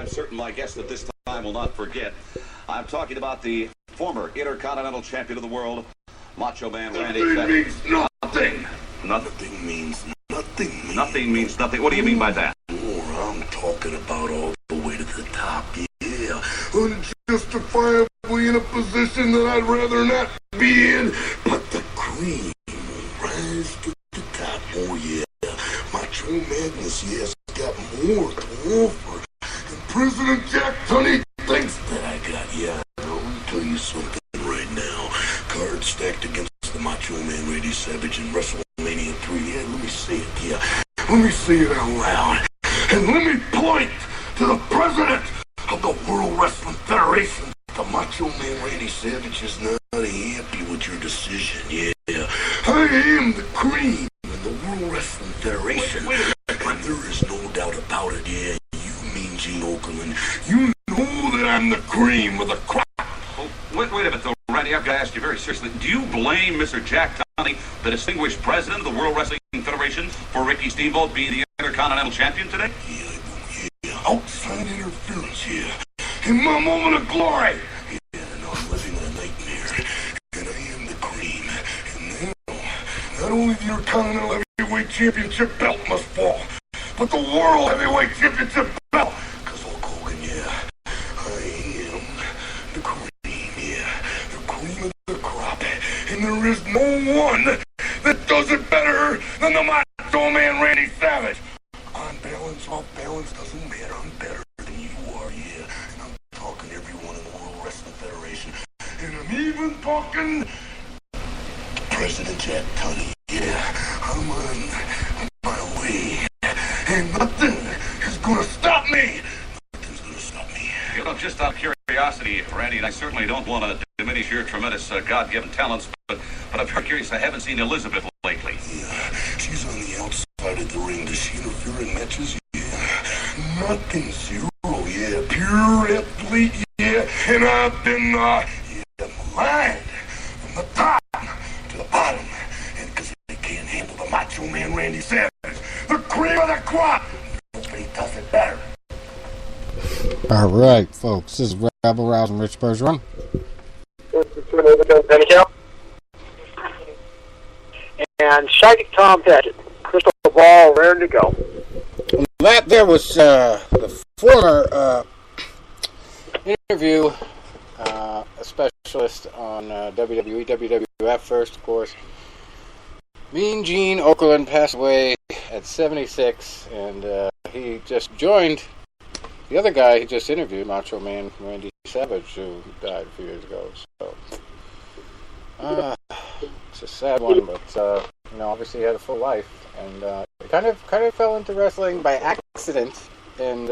I'm certain my guest at this time will not forget. I'm talking about the former Intercontinental Champion of the world, Macho Man Randy Savage. Nothing. Nothing means Nothing. nothing means nothing. What do you mean by that? I'm talking about all the way to the top, yeah. Unjustifiably in a position that I'd rather not be in. But the cream will rise to the top, oh yeah. Macho Madness, yes, got more to offer. And President Jack Tunney thinks that I got, yeah. Let me tell you something right now. Cards stacked against the Macho Man Randy Savage in WrestleMania 3. Yeah, let me say it, yeah. Let me say it out loud. And let me point to the president of the World Wrestling Federation. The Macho Man Randy Savage is not happy with your decision, yeah. I am the cream in the World Wrestling Federation. And there is no doubt about it, yeah. You mean Gene Okerlund. You know that I'm the cream of the crop. Oh, wait a minute, though, Randy. I've got to ask you very seriously. Do you blame Mr. Jack Tunney, the distinguished president of the World Wrestling Federation, for Ricky Steamboat being the Intercontinental Champion today? Yeah, I do, yeah. Outside interference, yeah. In my moment of glory. Yeah, no, I'm living in a nightmare. And I am the cream. And now, not only the Intercontinental Heavyweight Championship belt must fall, but the World Heavyweight Championship belt. Because Hulk Hogan, yeah, I am the cream, yeah. The cream of the crop. And there is no one that does it better than the Macho Man Randy Savage. On balance, off balance, doesn't matter. I'm better than you are, yeah. And I'm talking to everyone in the World Wrestling Federation. And I'm even talking President Jack Tunney, yeah. I'm on my way. And nothing is gonna stop me. Nothing's gonna stop me. You know, just out of curiosity, Randy, and I certainly don't want to diminish your tremendous God-given talents, but I'm very curious. I haven't seen Elizabeth lately. Yeah, she's on the outside of the ring. Does she interfere in matches? Yeah. Nothing, zero, yeah. Pure athlete, yeah. And I've been, maligned from the top to the bottom. And because they can't handle the Macho Man Randy Savage, the cream of the crop. Nobody does it better. All right, folks. This is Rebel Rousing Rich Bergeron. And Psychic Tom Pettit, crystal ball, raring to go. That there was the former interview, a specialist on WWE, WWF first, of course. Mean Gene Okerlund passed away at 76, and he just joined the other guy he just interviewed, Macho Man Randy Savage, who died a few years ago. So, it's a sad one, but obviously he had a full life, and he kind of fell into wrestling by accident. And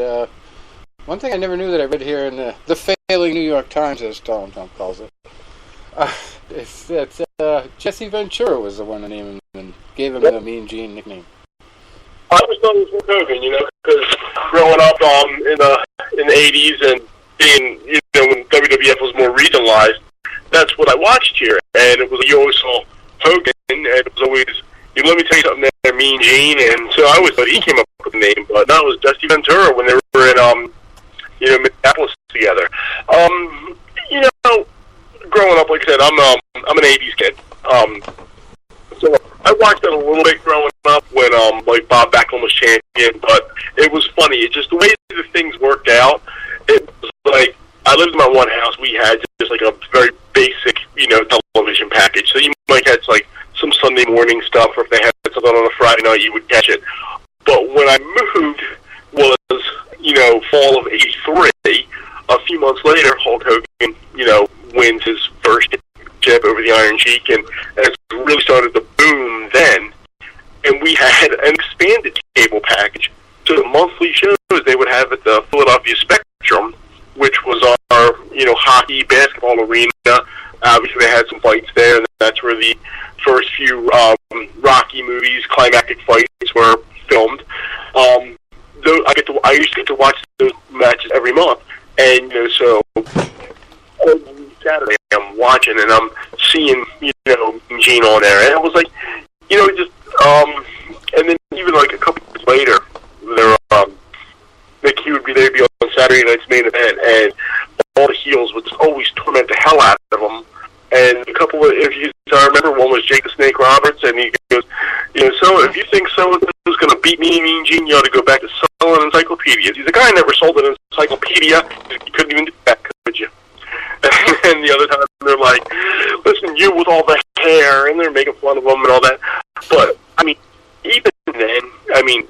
one thing I never knew that I read here in the failing New York Times, as Donald Trump calls it, it's that Jesse Ventura was the one that named him and gave him the Mean Gene nickname. I was known as Hulk Hogan, because growing up in the 80s and being, when WWF was more regionalized, that's what I watched here. And it was, you always saw Hogan, and it was always, let me tell you something there, Mean Gene. And so I always thought he came up with the name, but that was Jesse Ventura when they were in, Minneapolis together. Growing up, like I said, I'm an 80s kid. So I watched it a little bit growing up when Bob Backlund was champion, but it was funny. It just the way the things worked out. It was like I lived in my one house. We had just like a very basic, television package. So you might catch like some Sunday morning stuff, or if they had something on a Friday night, you would catch it. But when I moved was fall of '83. A few months later, Hulk Hogan, wins his first championship over the Iron Sheik, and it really started to boom then. And we had an expanded cable package. So the monthly shows they would have at the Philadelphia Spectrum, which was our, hockey, basketball arena. Obviously, they had some fights there, and that's where the first few Rocky movies, climactic fights were filmed. I used to get to watch those matches every month, and so every Saturday I'm watching and I'm seeing Gene on there, and it was like and then even like a couple years later, they'd be on Saturday Saturday night's main event, and all the heels would just always torment the hell out of him. And a couple of interviews I remember, one was Jake the Snake Roberts, and he goes, so if you think someone is going to beat me, Mean Gene, you ought to go back to selling encyclopedias. He's a guy who never sold an encyclopedia. You couldn't even do that, could you? And the other time, they're like, listen, you with all the hair, and they're making fun of him and all that. But, I mean, even then, I mean,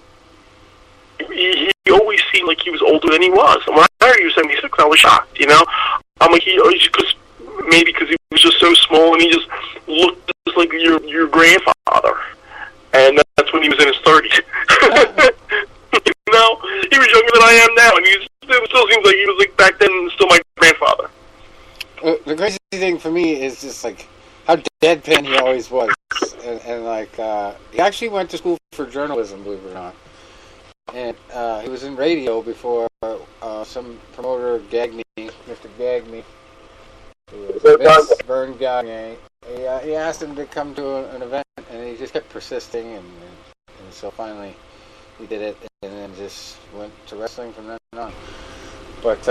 he always seemed like he was older than he was. And when I heard he was 76, I was shocked, I'm like, maybe because he was just so small and he just looked just like your grandfather. And that's when he was in his 30s. He was younger than I am now, and it still seems like he was like back then still my grandfather. The crazy thing for me is just like how deadpan he always was, and like he actually went to school for journalism, believe it or not. And he was in radio before some promoter gagged me, Mr. Gagged Me. Vern Gagne. He asked him to come to an event, and he just kept persisting, and so finally he did it, and then just went to wrestling from then on. But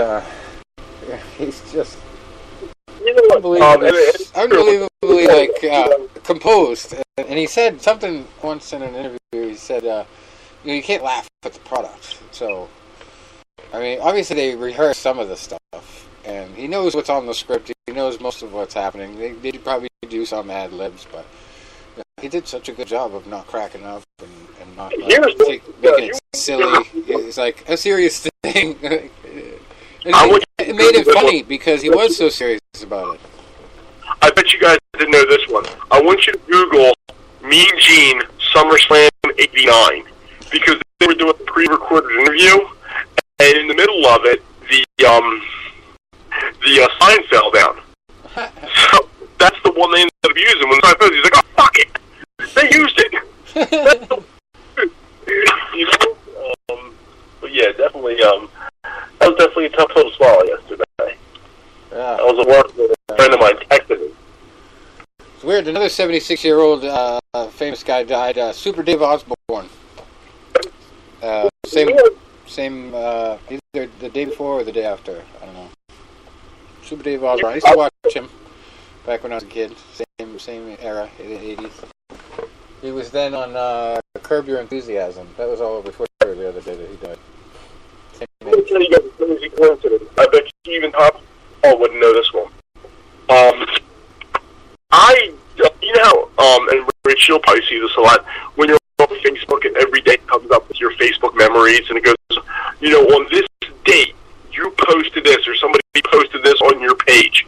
he's just unbelievably like composed. And he said something once in an interview. He said, you can't laugh at the product. So, I mean, obviously they rehearse some of the stuff, and he knows what's on the script. He knows most of what's happening. They did probably do some ad libs, but he did such a good job of not cracking up and not making it silly. It's like a serious thing. It made it funny because he was so serious about it. I bet you guys didn't know this one. I want you to Google Mean Gene SummerSlam '89 because they were doing a pre-recorded interview, and in the middle of it, the sign fell down. So that's the one they ended up using. When the sign fell, he's like, "Oh fuck it, they used it." But yeah, definitely. That was definitely a tough pill to swallow yesterday. Yeah. I was at work with a friend of mine texted me. It's weird. Another 76-year-old famous guy died. Super Dave Osborne. Same. Either the day before or the day after. I don't know. Super Dave Osborne. I used to watch him back when I was a kid. Same era, in the 80s. He was then on Curb Your Enthusiasm. That was all over Twitter the other day that he died. Let me tell you guys a crazy coincidence. I bet you even Top wouldn't know this one. And Rich, you'll probably see this a lot, when you're on Facebook and every day comes up with your Facebook memories, and it goes, on this date, you posted this, or somebody posted this on your page,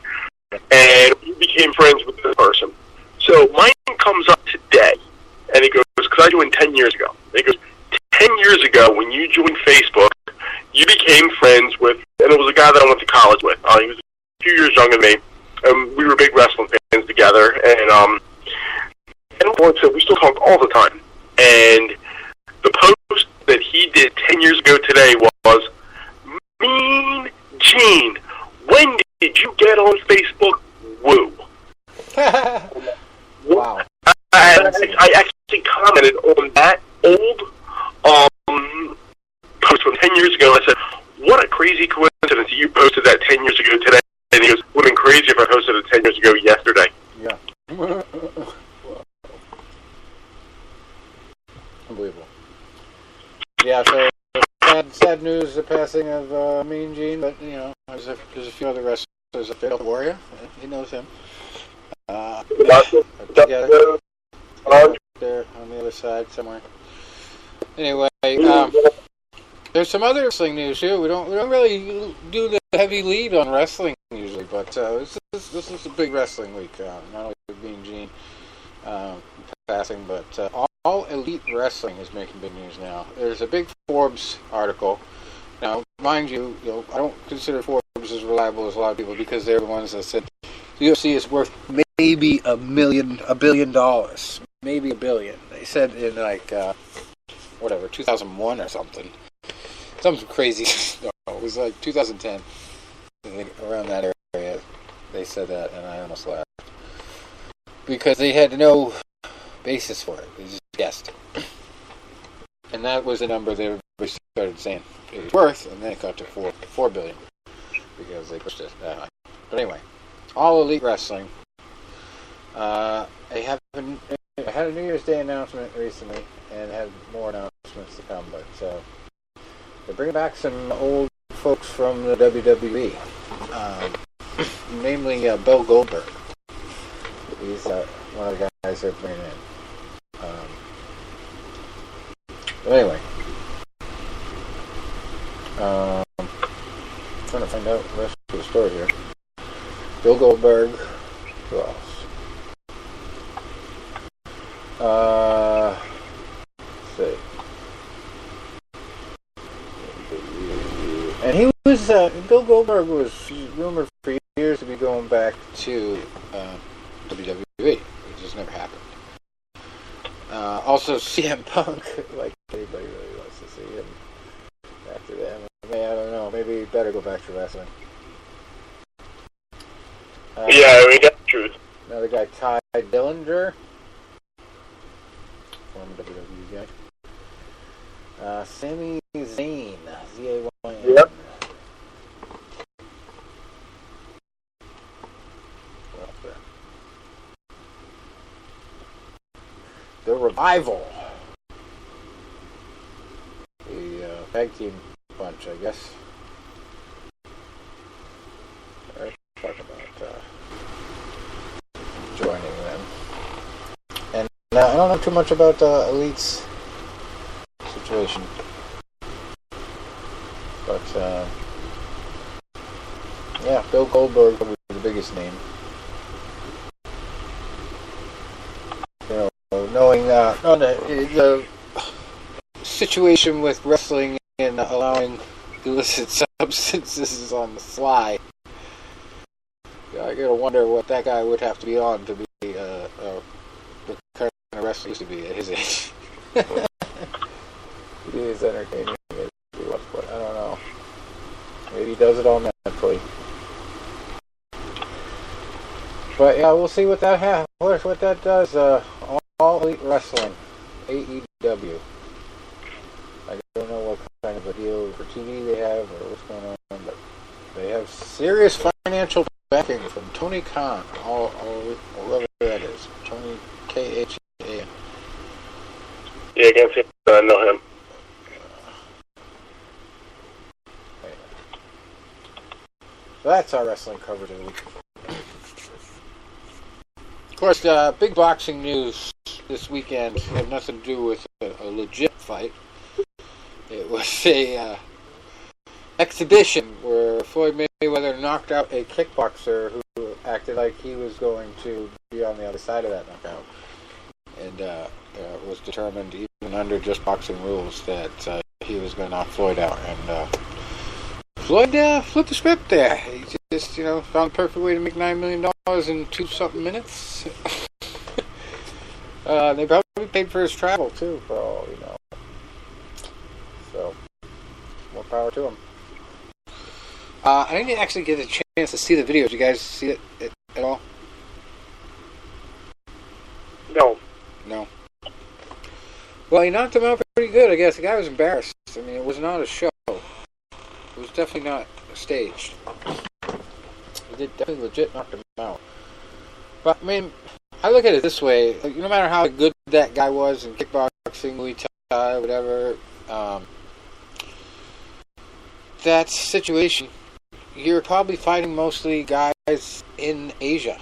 and you became friends with this person. So mine comes up today, and it goes, because I joined 10 years ago. And it goes, 10 years ago, when you joined Facebook, you became friends with, and it was a guy that I went to college with. He was a few years younger than me, and we were big wrestling fans together, and so we still talk all the time. And the post that he did 10 years ago today was, Mean Gene, when did you get on Facebook? Woo. Wow. I actually commented on that old post from 10 years ago. I said, what a crazy coincidence that you posted that 10 years ago today. And he goes, would have been crazy if I posted it 10 years ago yesterday. Yeah. Unbelievable. Yeah, so sad news, the passing of Mean Gene, but, there's a few other wrestlers up there. Warrior, he knows him. Together. There on the other side somewhere. Anyway, there's some other wrestling news here. We don't really do the heavy lead on wrestling usually, but this is a big wrestling week. Not only Mean Gene passing, but all elite wrestling is making big news now. There's a big Forbes article. Now, mind you, I don't consider Forbes as reliable as a lot of people because they're the ones that said the UFC is worth maybe $1 billion, maybe $1 billion. They said in 2001 or something. Something crazy. No, it was like 2010. I think around that area they said that, and I almost laughed. Because they had no basis for it. They just guessed. And that was the number they were started saying it was worth, and then it got to $4 billion because they pushed it that high. But anyway, All Elite Wrestling. I had a New Year's Day announcement recently, and had more announcements to come. But they're bringing back some old folks from the WWE, namely Bill Goldberg. He's one of the guys they're bringing in. But anyway, trying to find out the rest of the story here. Bill Goldberg. Who else? Let's see. And he was Bill Goldberg was rumored for years to be going back to WWE. It just never happened. Also, CM Punk, like anybody really wants to see him back to them. I don't know. Maybe he better go back to wrestling. Yeah, I mean, that's the truth. Another guy, Ty Dillinger, former WWE guy. Sami Zayn, Z-A-Y-N. Yep. What else there? The Revival. The tag team bunch, I guess. They're talking about joining them. And I don't know too much about Elite's situation. But, yeah, Bill Goldberg was the biggest name. You know, knowing the situation with wrestling and allowing illicit substances on the fly, I gotta wonder what that guy would have to be on to be the kind of wrestler he used to be at his age. He is entertaining as he was, but I don't know. Maybe he does it all naturally. But yeah, we'll see what that what that does. All Elite Wrestling, AEW. I don't know what kind of a deal for TV they have or what's going on, but they have serious financial backing from Tony Khan, whoever that is. Tony Khan. Yeah, I can't say I know him. So that's our wrestling coverage of the week. Of course, big boxing news this weekend had nothing to do with a legit fight. It was a exhibition where Floyd Mayweather knocked out a kickboxer who acted like he was going to be on the other side of that knockout. And it was determined, even under just boxing rules, that he was going to knock Floyd out. And Floyd flipped the script there. He just, found the perfect way to make $9 million in 2-something minutes. They probably paid for his travel, too, for all you know. So, more power to him. I didn't actually get a chance to see the video. Did you guys see it at all? No. No. Well, he knocked him out pretty good, I guess. The guy was embarrassed. I mean, it was not a show. It was definitely not staged. He did definitely legit knock him out. But, I mean, I look at it this way. No matter how good that guy was in kickboxing, Muay Thai, whatever, that situation, you're probably fighting mostly guys in Asia.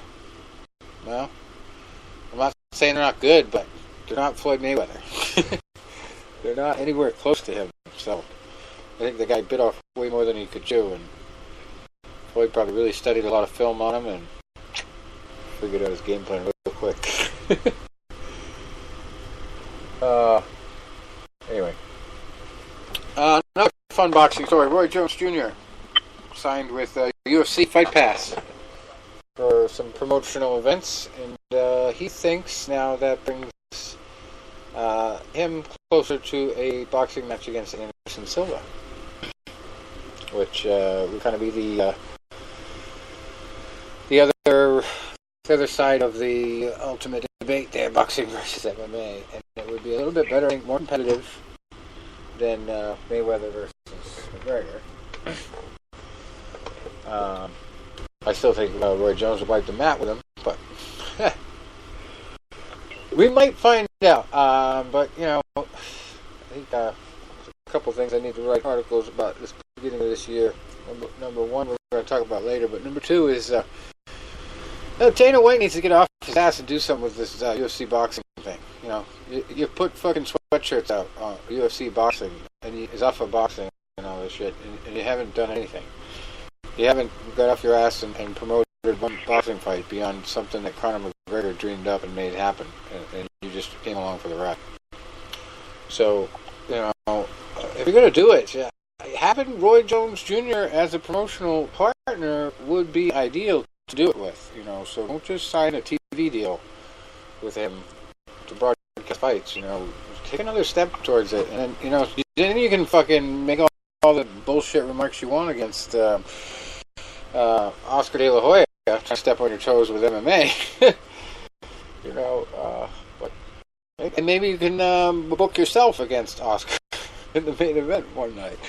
Well, I'm not saying they're not good, but they're not Floyd Mayweather. They're not anywhere close to him. So I think the guy bit off way more than he could chew, and Floyd probably really studied a lot of film on him and figured out his game plan real quick. Anyway. Another fun boxing story. Roy Jones Jr. signed with UFC Fight Pass for some promotional events, and he thinks now that brings him closer to a boxing match against Anderson Silva, which would kind of be the other side of the ultimate debate there, boxing versus MMA, and it would be a little bit better, I think, more competitive. than Mayweather versus McGregor. I still think Roy Jones would wipe the mat with him, but we might find out. But I think a couple things I need to write articles about this beginning of this year. Number one, we're going to talk about later, but number two is Dana White needs to get off his ass and do something with this UFC boxing thing. You put fucking sweatshirts out on UFC boxing, and he's off of boxing and all this shit, and you haven't done anything. You haven't got off your ass and promoted one boxing fight beyond something that Conor McGregor dreamed up and made happen, and you just came along for the ride. So, if you're going to do it, having Roy Jones Jr. as a promotional partner would be ideal to do it with. So don't just sign a TV deal with him to broadcast fights. Take another step towards it, and then you can fucking make all the bullshit remarks you want against Oscar De La Hoya, trying to step on your toes with MMA. And maybe you can book yourself against Oscar in the main event one night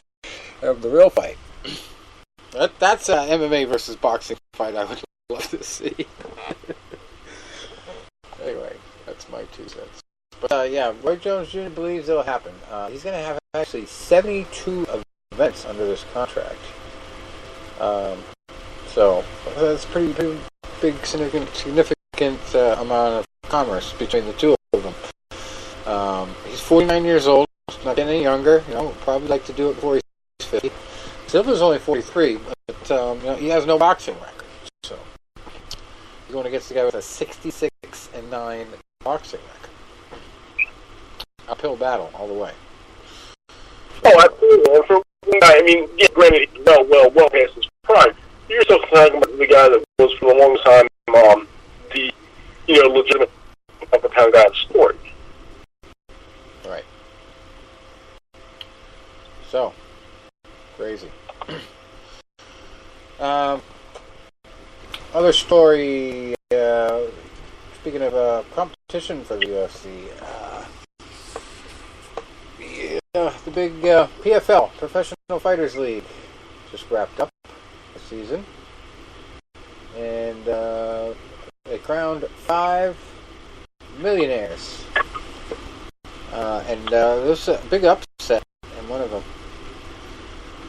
of the real fight. That's an MMA versus boxing fight I would love to see. Anyway, that's my 2 cents. But Roy Jones Jr. believes it'll happen. He's going to have actually 72 events under this contract. So that's pretty big, significant amount of commerce between the two of them. He's 49 years old, not getting any younger. Probably like to do it before he's 50. Silva's only 43, but he has no boxing record. So he's going against the guy with a 66-9 boxing record. Uphill battle all the way. Oh, absolutely. And for granted, he's well past his prime. You're still talking about the guy that was for the longest time the legitimate up-and-down guy in the sport. Right. So, crazy. Other story, speaking of competition for the UFC, the big PFL, Professional Fighters League, just wrapped up the season. And they crowned 5 millionaires. And there was a big upset in one of them.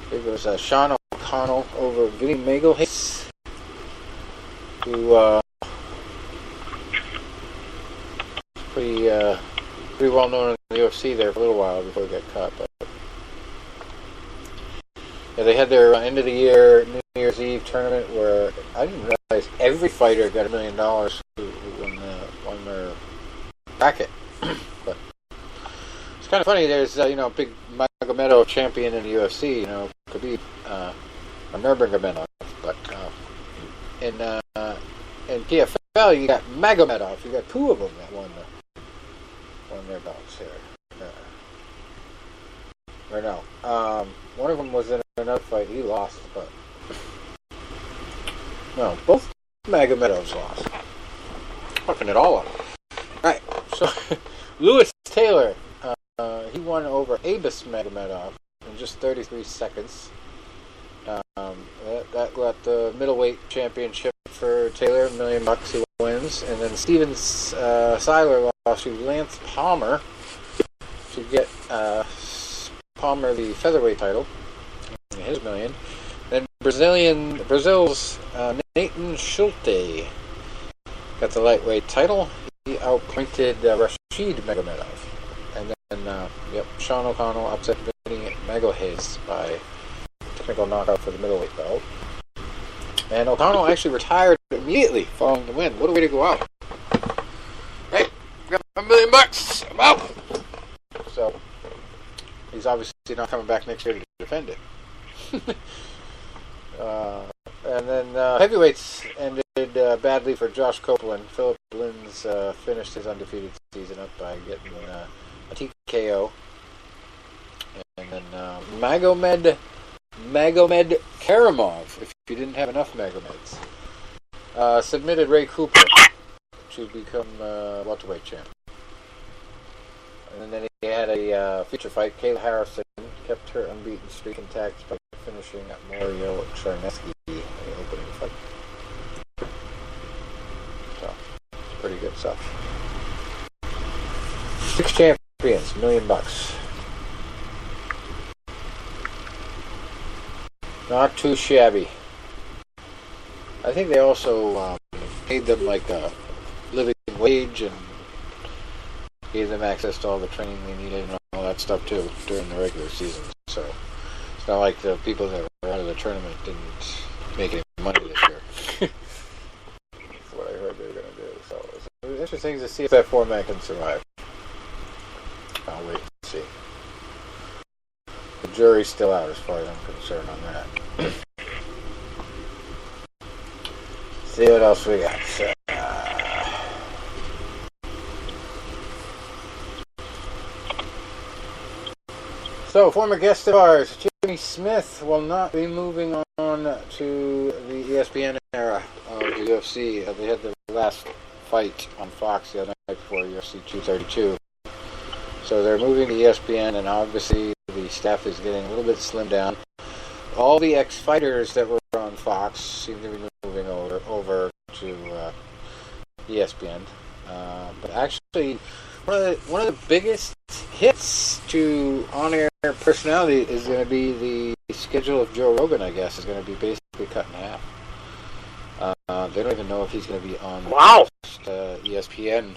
It was Sean O'Connell over Vinny Magalhaes, who pretty well known in the UFC there for a little while before he got caught. But they had their end of the year New Year's Eve tournament where I didn't realize every fighter got $1 million who won their bracket. But it's kind of funny. There's big Magomedov champion in the UFC. Khabib, Nurmagomedov, but in PFL you got Magomedov. You got 2 of them that won their belts here. Or no, one of them was in another fight. He lost, but no, both Magomedovs lost. Fucking it all up. Right. So Lewis Taylor, he won over Abus Magomedov in just 33 seconds. That got the middleweight championship for Taylor, $1 million he wins. And then Steven Seiler lost to Lance Palmer to get Palmer the featherweight title, his $1 million. Then Brazil's Nathan Schulte got the lightweight title. He outpointed Rashid Magomedov. And then, Sean O'Connell upset Vinny Magalhaes by technical knockout for the middleweight belt. And O'Connell actually retired immediately following the win. What a way to go out. Hey, got $1 million. I'm out. So, he's obviously not coming back next year to defend it. And then heavyweights ended badly for Josh Copeland. Philip Lins finished his undefeated season up by getting a TKO. And then Magomed Karamov, if you didn't have enough Magomeds, submitted Ray Cooper to become welterweight champ. And then he had a feature fight, Kayla Harrison kept her unbeaten streak intact by finishing Mario Charneski in the opening fight. So, it's pretty good stuff. 6 champions, $1 million. Not too shabby. I think they also paid them like a living wage and gave them access to all the training they needed and all that stuff too during the regular season. So it's not like the people that were out of the tournament didn't make any money this year. That's what I heard they were going to do. So it was interesting to see if that format can survive. I'll wait and see. The jury's still out as far as I'm concerned on that. See what else we got. So, former guest of ours, Jimmy Smith, will not be moving on to the ESPN era of the UFC. They had the last fight on Fox the other night before UFC 232. So they're moving to ESPN, and obviously the staff is getting a little bit slimmed down. All the ex-fighters that were on Fox seem to be moving over to ESPN. But actually, one of the biggest hits to on-air personality is going to be the schedule of Joe Rogan, I guess, is going to be basically cut in half. They don't even know if he's going to be on ESPN,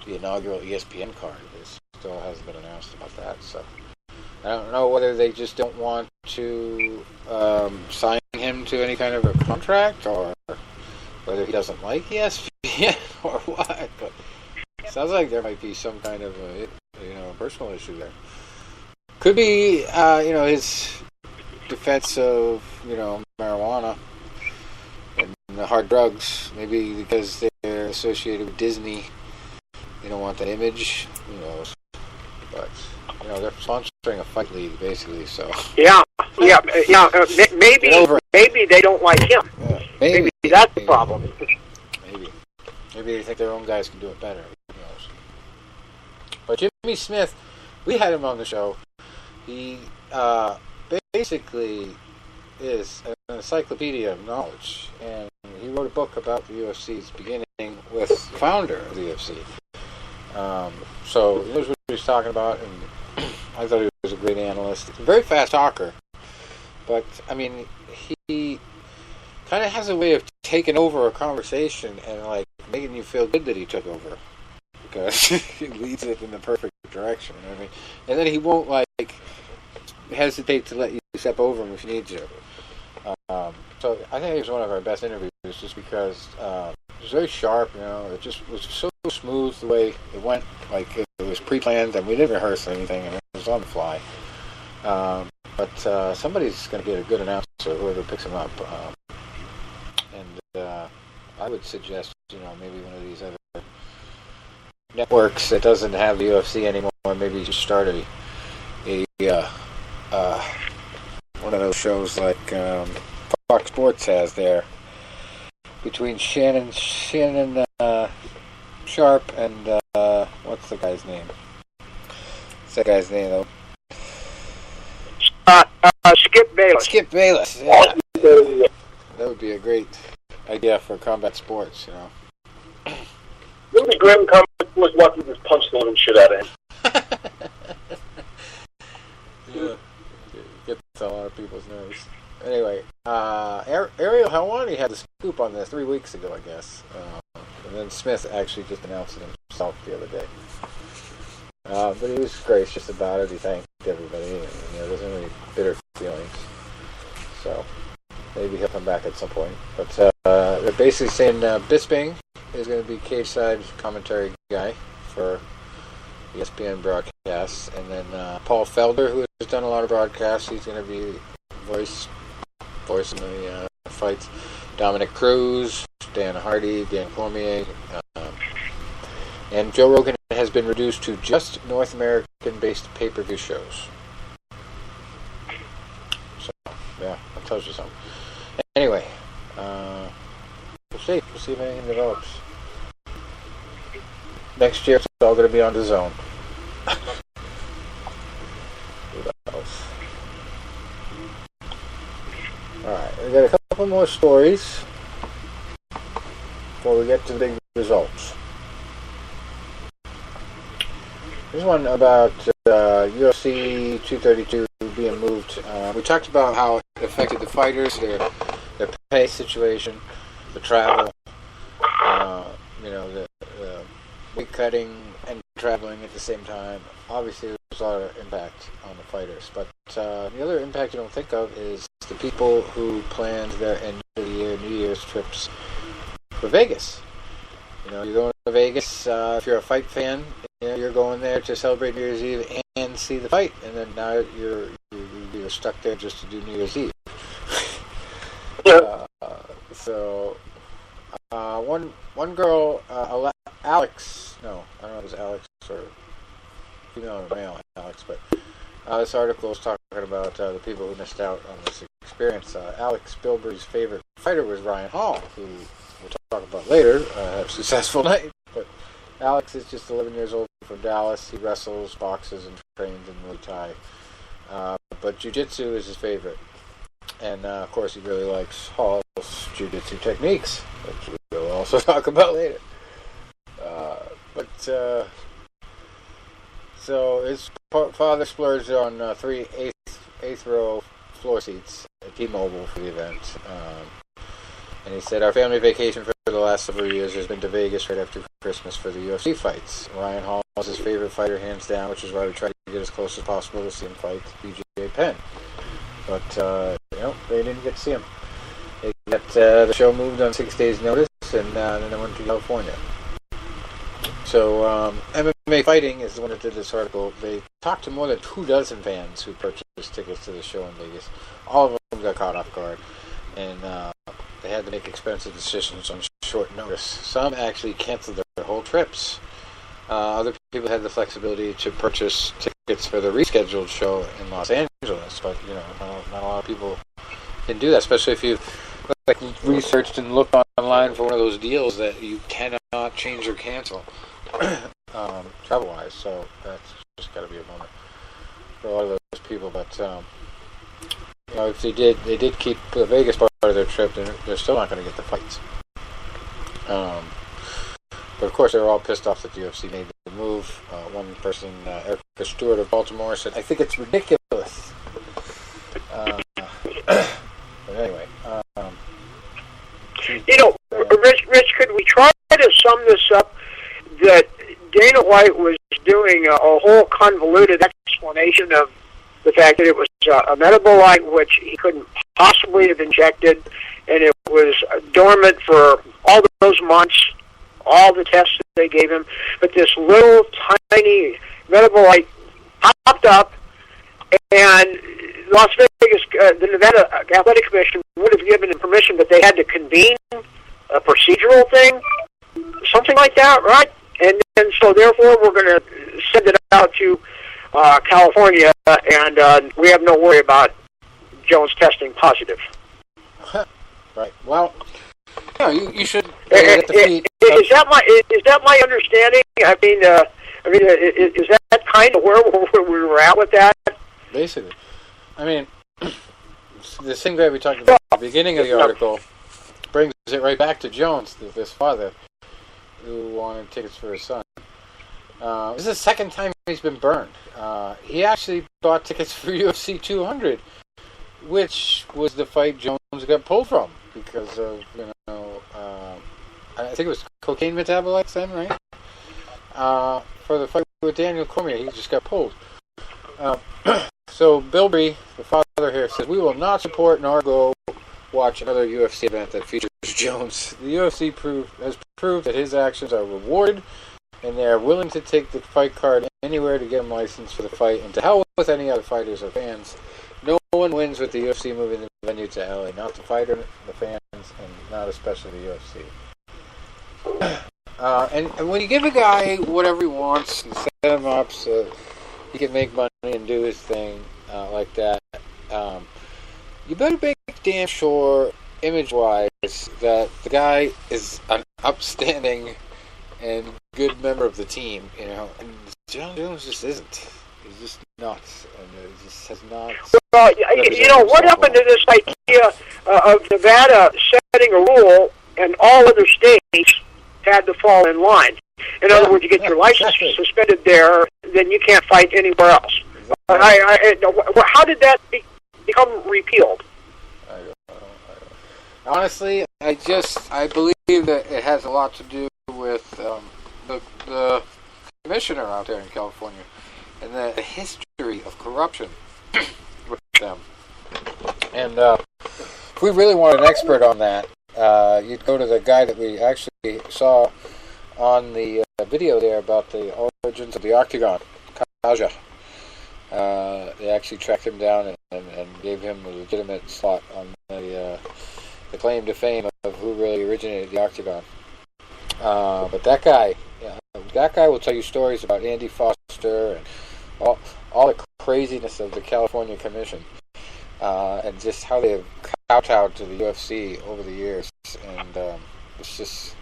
the inaugural ESPN card. It still hasn't been announced about that, so I don't know whether they just don't want to sign him to any kind of a contract, or whether he doesn't like ESPN or what. But it sounds like there might be some kind of a personal issue there. Could be his defense of marijuana and the hard drugs. Maybe because they're associated with Disney, they don't want that image. Who knows? But they're sponsoring a fight league basically, so maybe they don't like him. Yeah, maybe that's the problem. Maybe they think their own guys can do it better. Who knows? But Jimmy Smith, we had him on the show. He basically is an encyclopedia of knowledge, and he wrote a book about the UFC's beginning with the founder of the UFC. So he knows what he was talking about, and I thought he was a great analyst. He's a very fast talker, but I mean, he kind of has a way of taking over a conversation and like making you feel good that he took over, because he leads it in the perfect direction. You know what I mean? And then he won't like hesitate to let you step over him if you need to. So I think it was one of our best interviews, just because it was very sharp. It just was so smooth the way it went. Like it was pre-planned, and we didn't rehearse anything, and it was on the fly. But somebody's going to get a good announcer, whoever picks him up. And I would suggest, maybe one of these other networks that doesn't have the UFC anymore, maybe just start a one of those shows like Fox Sports has there, between Shannon Sharp and what's the guy's name? What's that guy's name though? Skip Bayless. Skip Bayless. Yeah. That would be a great idea for combat sports. It would be great when combat sports watching just punch the living shit out of him. Yeah. Gets a lot of people's nerves. Anyway, Ariel Helwani had the scoop on this 3 weeks ago, I guess. And then Smith actually just announced it himself the other day. But he was gracious about it. He thanked everybody, and there wasn't any bitter feelings. So maybe he'll come back at some point. But they're basically saying Bisping is going to be cage-side commentary guy for ESPN broadcasts, and then Paul Felder, who has done a lot of broadcasts, he's going to be voicing the fights. Dominic Cruz, Dan Hardy, Dan Cormier, and Joe Rogan has been reduced to just North American-based pay-per-view shows. So, yeah, that tells you something. Anyway, we'll see. We'll see if anything develops. Next year, it's all going to be on the zone. Who knows? we got a couple more stories before we get to the big results. There's one about UFC 232 being moved. We talked about how it affected the fighters, their pay situation, the travel, the weight cutting and traveling at the same time. Obviously, there's a lot of impact on the fighters. But the other impact you don't think of is the people who planned their end of the year, New Year's trips for Vegas. You're going to Vegas. If you're a fight fan, you're going there to celebrate New Year's Eve and see the fight, and then now you're stuck there just to do New Year's Eve. One girl, Alex. No, I don't know if it was Alex or female or male Alex, but this article is talking about the people who missed out on this experience. Alex Bilberry's favorite fighter was Ryan Hall, who we'll talk about later. Had a successful night, but Alex is just 11 years old from Dallas. He wrestles, boxes, and trains in Muay Thai. But jiu-jitsu is his favorite. And, of course, he really likes Hall's jiu-jitsu techniques, which we'll also talk about later. So his father splurged on 3 eighth-row floor seats at T-Mobile for the event. And he said, our family vacation for the last several years has been to Vegas right after Christmas for the UFC fights. Ryan Hall is his favorite fighter, hands down, which is why we try to get as close as possible to see him fight BJ Penn. But, they didn't get to see him. They got the show moved on 6 days' notice, and then they went to California. So, MMA Fighting is the one that did this article. They talked to more than 24 fans who purchased tickets to the show in Vegas. All of them got caught off guard, and they had to make expensive decisions on short notice. Some actually canceled their whole trips. Other people had the flexibility to purchase tickets for the rescheduled show in Los Angeles, but not a lot of people can do that, especially if you researched and looked online for one of those deals that you cannot change or cancel travel-wise. So that's just got to be a moment for a lot of those people. But if they did keep the Vegas part of their trip, then they're still not going to get the fights. But of course, they were all pissed off that the UFC made the move. One person, Erica Stewart of Baltimore, said, "I think it's ridiculous." But anyway, Rich, could we try to sum this up? That Dana White was doing a whole convoluted explanation of the fact that it was a metabolite which he couldn't possibly have injected, and it was dormant for all those months, all the tests that they gave him, but this little tiny metabolite popped up, and Las Vegas, the Nevada Athletic Commission would have given him permission, but they had to convene a procedural thing, something like that, right? And so therefore we're going to send it out to California, and we have no worry about Jones testing positive. Right. Well, you should. Is that my understanding? I mean, is that kind of where we were at with that? Basically, I mean, the same guy we talked about at the beginning of the article brings it right back to Jones, this father who wanted tickets for his son. This is the second time he's been burned. He actually bought tickets for UFC 200, which was the fight Jones got pulled from because of, I think it was cocaine metabolites then, right? For the fight with Daniel Cormier, he just got pulled. So Bilbrey, the father here, says, "We will not support nor go watch another UFC event that features Jones. The UFC has proved that his actions are rewarded, and they are willing to take the fight card anywhere to get him licensed for the fight, and to hell with any other fighters or fans. No one wins with the UFC moving the venue to LA, not the fighter, the fans, and not especially the UFC." And when you give a guy whatever he wants and set him up so he can make money and do his thing like that, you better make damn sure, image-wise, that the guy is an upstanding and good member of the team, And John Jones just isn't. He's just nuts, and he just has not. Well, what happened to this idea of Nevada setting a rule and all other states had to fall in line? In other words, you get your license suspended there, then you can't fight anywhere else. How did that become repealed? Honestly, I believe that it has a lot to do with the commissioner out there in California and the history of corruption with them. And if we really want an expert on that, you'd go to the guy that we actually saw on the video there about the origins of the Octagon, Kaja. They actually tracked him down and gave him a legitimate slot on the claim to fame of who really originated the Octagon. But that guy will tell you stories about Andy Foster and all the craziness of the California Commission, and just how they have kowtowed to the UFC over the years. And it's just,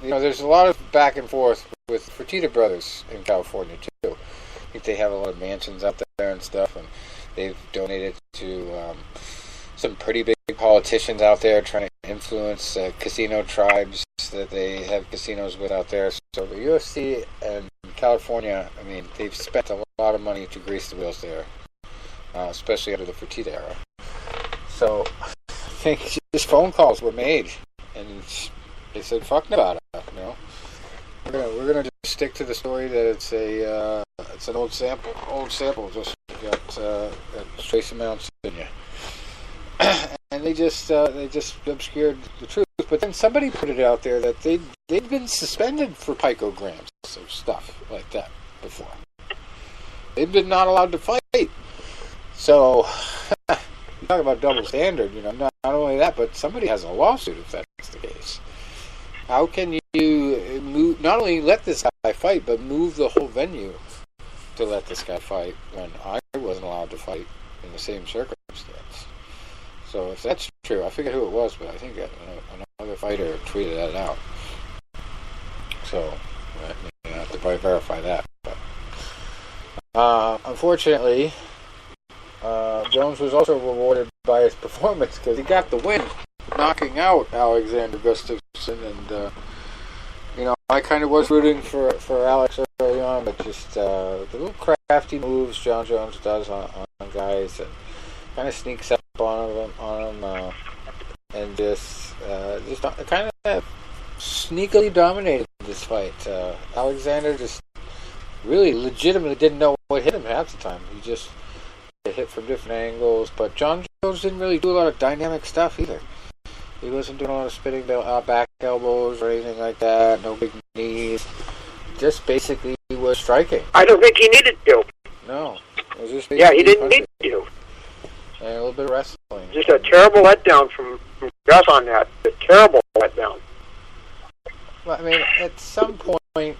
there's a lot of back and forth with Fertitta Brothers in California too. I think they have a lot of mansions out there and stuff, and they've donated to some pretty big politicians out there trying to influence casino tribes that they have casinos with out there. So the UFC and California, I mean, they've spent a lot of money to grease the wheels there, especially under the Fertitta era. So I think just phone calls were made, and they said, "Fuck Nevada, we're gonna just stick to the story that it's an old sample, just got trace amounts in you." And they just obscured the truth. But then somebody put it out there that they'd been suspended for picograms of stuff like that before. They've been not allowed to fight. So you talk about double standard. Not only that, but somebody has a lawsuit if that's the case. How can you move, not only let this guy fight, but move the whole venue to let this guy fight when I wasn't allowed to fight in the same circumstance? So if that's true, I forget who it was, but I think another fighter tweeted that out. So I have to probably verify that. But unfortunately, Jones was also rewarded by his performance because he got the win, knocking out Alexander Gustafsson. And I kind of was rooting for Alex early on, but just the little crafty moves John Jones does on guys and kind of sneaks up on him, and just kind of sneakily dominated this fight. Alexander just really legitimately didn't know what hit him half the time. He just hit from different angles, but John Jones didn't really do a lot of dynamic stuff either. He wasn't doing a lot of spinning back elbows or anything like that, no big knees. Just basically was striking. I don't think he needed to. No. It was just he didn't need to. And a little bit of wrestling. Just a terrible letdown from Gus on that. A terrible letdown. Well, I mean, at some point,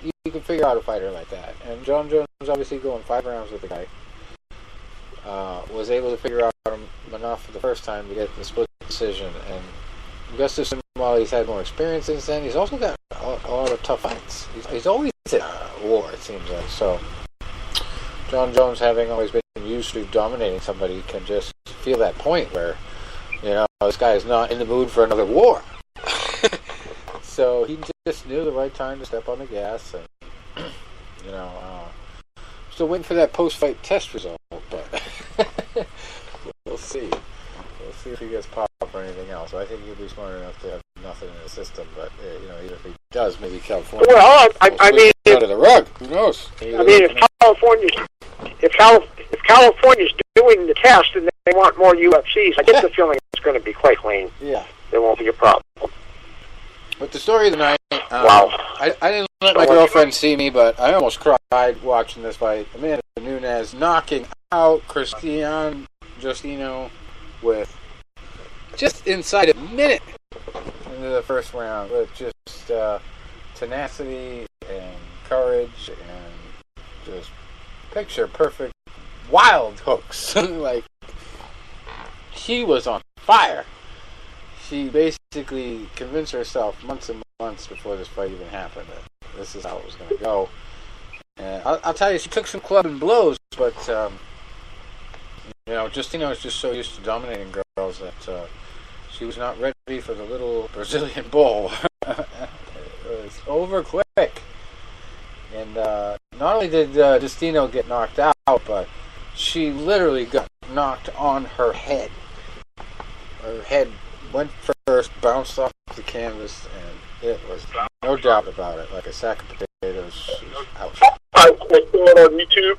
you can figure out a fighter like that. And John Jones was obviously going 5 rounds with the guy. Was able to figure out him enough for the first time to get the split decision. And Gustafsson, while he's had more experience since then, he's also got a lot of tough fights. He's always in war, it seems like. So John Jones, having always been used to dominating somebody, can just feel that point where, this guy is not in the mood for another war. So he just knew the right time to step on the gas, and still waiting for that post-fight test result, but we'll see. We'll see if he gets popped or anything else. I think he'll be smart enough to have nothing in the system, but even if he does, maybe California. Well, I mean, under the rug. Who knows? I mean, if California's doing the test and they want more UFCs, I get the feeling it's going to be quite clean. Yeah, there won't be a problem. But the story of the night, wow. I didn't let my girlfriend see me, but I almost cried watching this fight. Amanda Nunes knocking out Cristian Justino with just inside a minute into the first round with just tenacity and courage and just picture perfect wild hooks. Like, she was on fire. She basically convinced herself months and months before this fight even happened that this is how it was going to go. And I'll tell you, she took some clubbing blows, but You know, Justino is just so used to dominating girls that she was not ready for the little Brazilian bull. It was over quick. And not only did Justino get knocked out, but she literally got knocked on her head. Her head went first, bounced off the canvas, and it was no doubt about it, like a sack of potatoes. Ouch. I saw it on YouTube,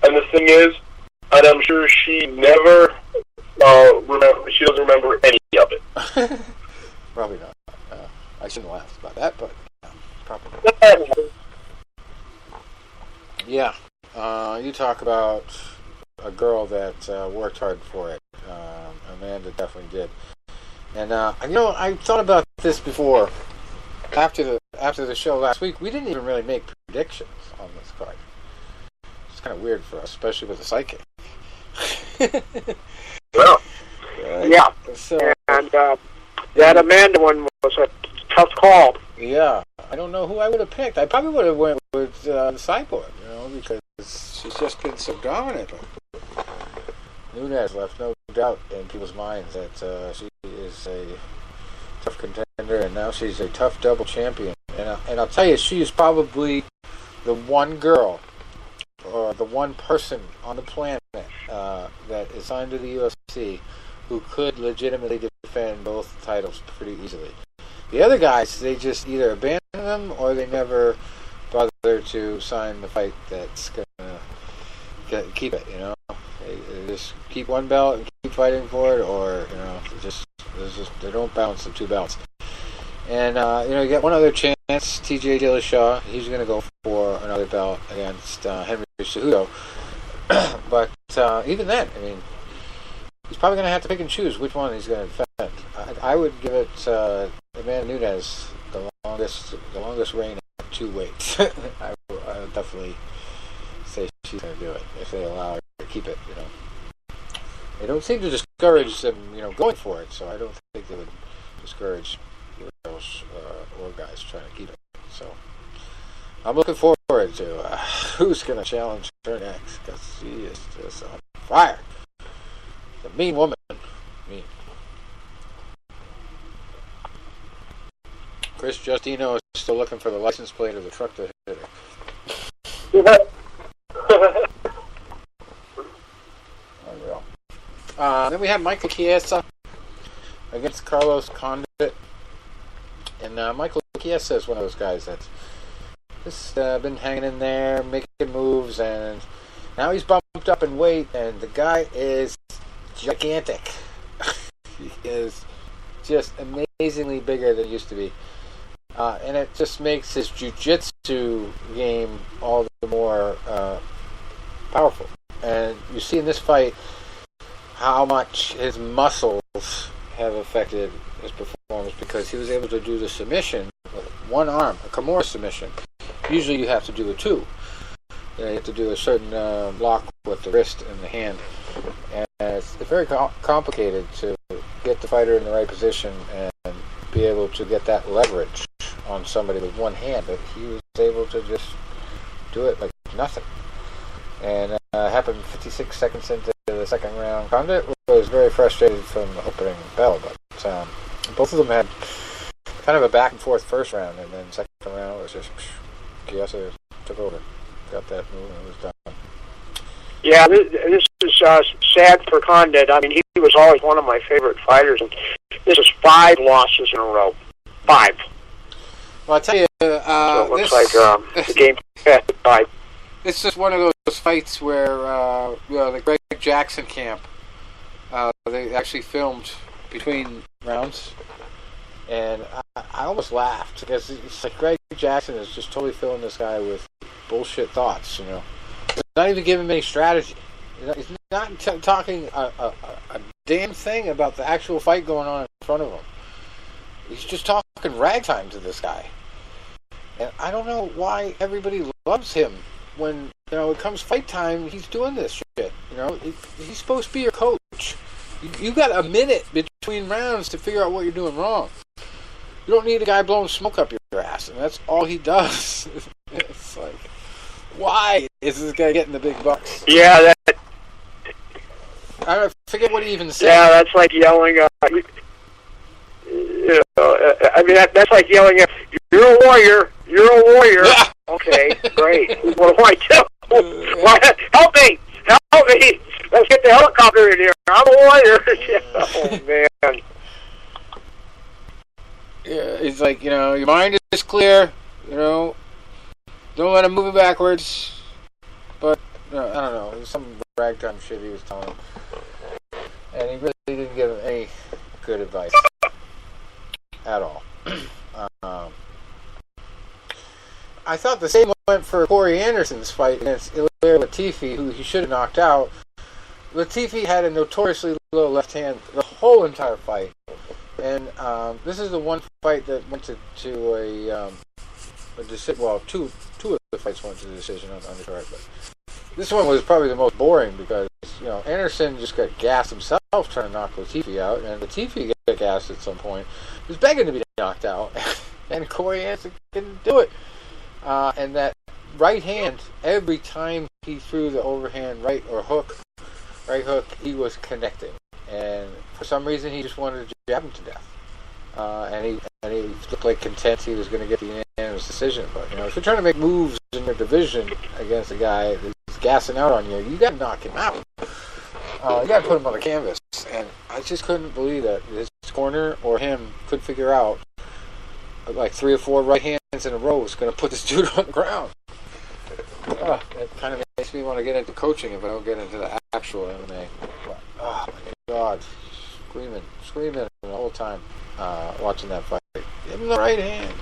and the thing is, and I'm sure she never she doesn't remember any of it. Probably not. I shouldn't laugh about that, but probably. Yeah. You talk about a girl that worked hard for it. Amanda definitely did. And I thought about this before. After the show last week, we didn't even really make predictions on this card. It's kind of weird for us, especially with a psychic. Well, Yeah. So, And that Amanda one was a tough call. yeah, I don't know who I would have picked. I probably would have went with the Cyborg, because she's just been so dominant. But Nunes left no doubt in people's minds that she is a tough contender, and now she's a tough double champion. And I'll tell you, she is probably the one girl or the one person on the planet that is signed to the UFC who could legitimately defend both titles pretty easily. The other guys, they just either abandon them or they never bother to sign the fight that's gonna keep it. They just keep one belt and keep fighting for it, or they don't balance the two belts. And you get one other chance, TJ Dillashaw. He's going to go for another belt against Henry Cejudo. But even then, he's probably going to have to pick and choose which one he's going to defend. I would give it Amanda Nunes the longest reign at 2 weights. I would definitely say she's going to do it if they allow her to keep it. They don't seem to discourage them, going for it. So I don't think they would discourage girls or guys trying to keep it. So I'm looking forward to who's going to challenge her next, because she is just on fire. The mean woman. Mean. Chris Justino is still looking for the license plate of the truck that hit her. Unreal. Then we have Michael Chiesa against Carlos Condit. And Michael Chiesa is one of those guys that's just been hanging in there, making moves, and now he's bumped up in weight, and the guy is gigantic. He is just amazingly bigger than he used to be. And it just makes his jiu-jitsu game all the more powerful. And you see in this fight how much his muscles have affected his performance, because he was able to do the submission with one arm, a Kimura submission. Usually you have to do a two. You have to do a certain block with the wrist and the hand. And it's very complicated to get the fighter in the right position and be able to get that leverage on somebody with one hand. But he was able to just do it like nothing. And it happened 56 seconds into the second round. Condit was very frustrated from the opening bell, but both of them had kind of a back and forth first round, and then second round was just Chiesa took over, got that move, and it was done. Yeah, this is sad for Condit. He was always one of my favorite fighters, and this is 5 losses in a row. 5. Well, I'll tell you, so it looks like the game passed by. It's just one of those fights where the Greg Jackson camp, they actually filmed between rounds, and I almost laughed, because it's like Greg Jackson is just totally filling this guy with bullshit thoughts. He's not even giving him any strategy. He's not talking a damn thing about the actual fight going on in front of him. He's just talking ragtime to this guy, and I don't know why everybody loves him. When it comes fight time, he's doing this shit. He's supposed to be your coach. You got a minute between rounds to figure out what you're doing wrong. You don't need a guy blowing smoke up your ass, and that's all he does. It's like, why is this guy getting the big bucks? Yeah, I forget what he even said. Yeah, that's like yelling. I mean, that's like yelling. You're a warrior. You're a warrior. Okay, great. What do I do? Help me! Help me! Let's get the helicopter in here. I'm a warrior. Oh man. Yeah, he's like, your mind is clear. Don't let him move you backwards. But I don't know. It was some ragtime shit he was telling him, and he really didn't give him any good advice at all. I thought the same went for Corey Anderson's fight against Ilir Latifi, who he should have knocked out. Latifi had a notoriously low left hand the whole entire fight, and this is the one fight that went to a decision. Well, two of the fights went to the decision on the short, but this one was probably the most boring because Anderson just got gassed himself trying to knock Latifi out, and Latifi got gassed at some point. He was begging to be knocked out, and Corey Anderson couldn't do it. And that right hand, every time he threw the overhand right hook, he was connecting. And for some reason, he just wanted to jab him to death. And he looked like content he was going to get the unanimous decision. But, if you're trying to make moves in your division against a guy that's gassing out on you, you got to knock him out. You got to put him on the canvas. And I just couldn't believe that his corner or him could figure out like 3 or 4 right hands in a row was going to put this dude on the ground. It kind of makes me want to get into coaching if I don't get into the actual MMA. But, oh my God, screaming the whole time watching that fight. Give him the right hand.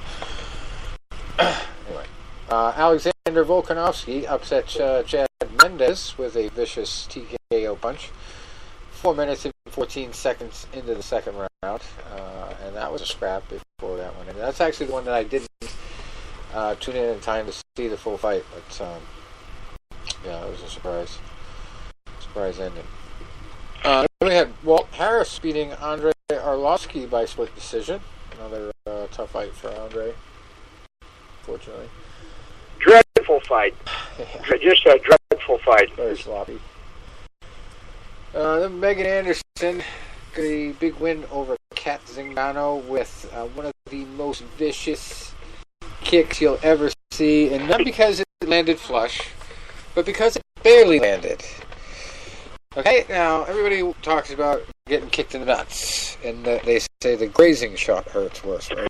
Anyway, Alexander Volkanovski upset Chad Mendes with a vicious TKO punch. 4 minutes and 14 seconds into the second round, and that was a scrap before that one. And that's actually the one that I didn't tune in time to see the full fight, but yeah, it was a surprise ending. Then we had Walt Harris beating Andrei Arlovski by split decision. Another tough fight for Andrei, fortunately. Dreadful fight. Yeah. Just a dreadful fight. Very sloppy. Then Megan Anderson got a big win over Kat Zingano with one of the most vicious kicks you'll ever see, and not because it landed flush, but because it barely landed. Okay, now everybody talks about getting kicked in the nuts, and they say the grazing shot hurts worse, right?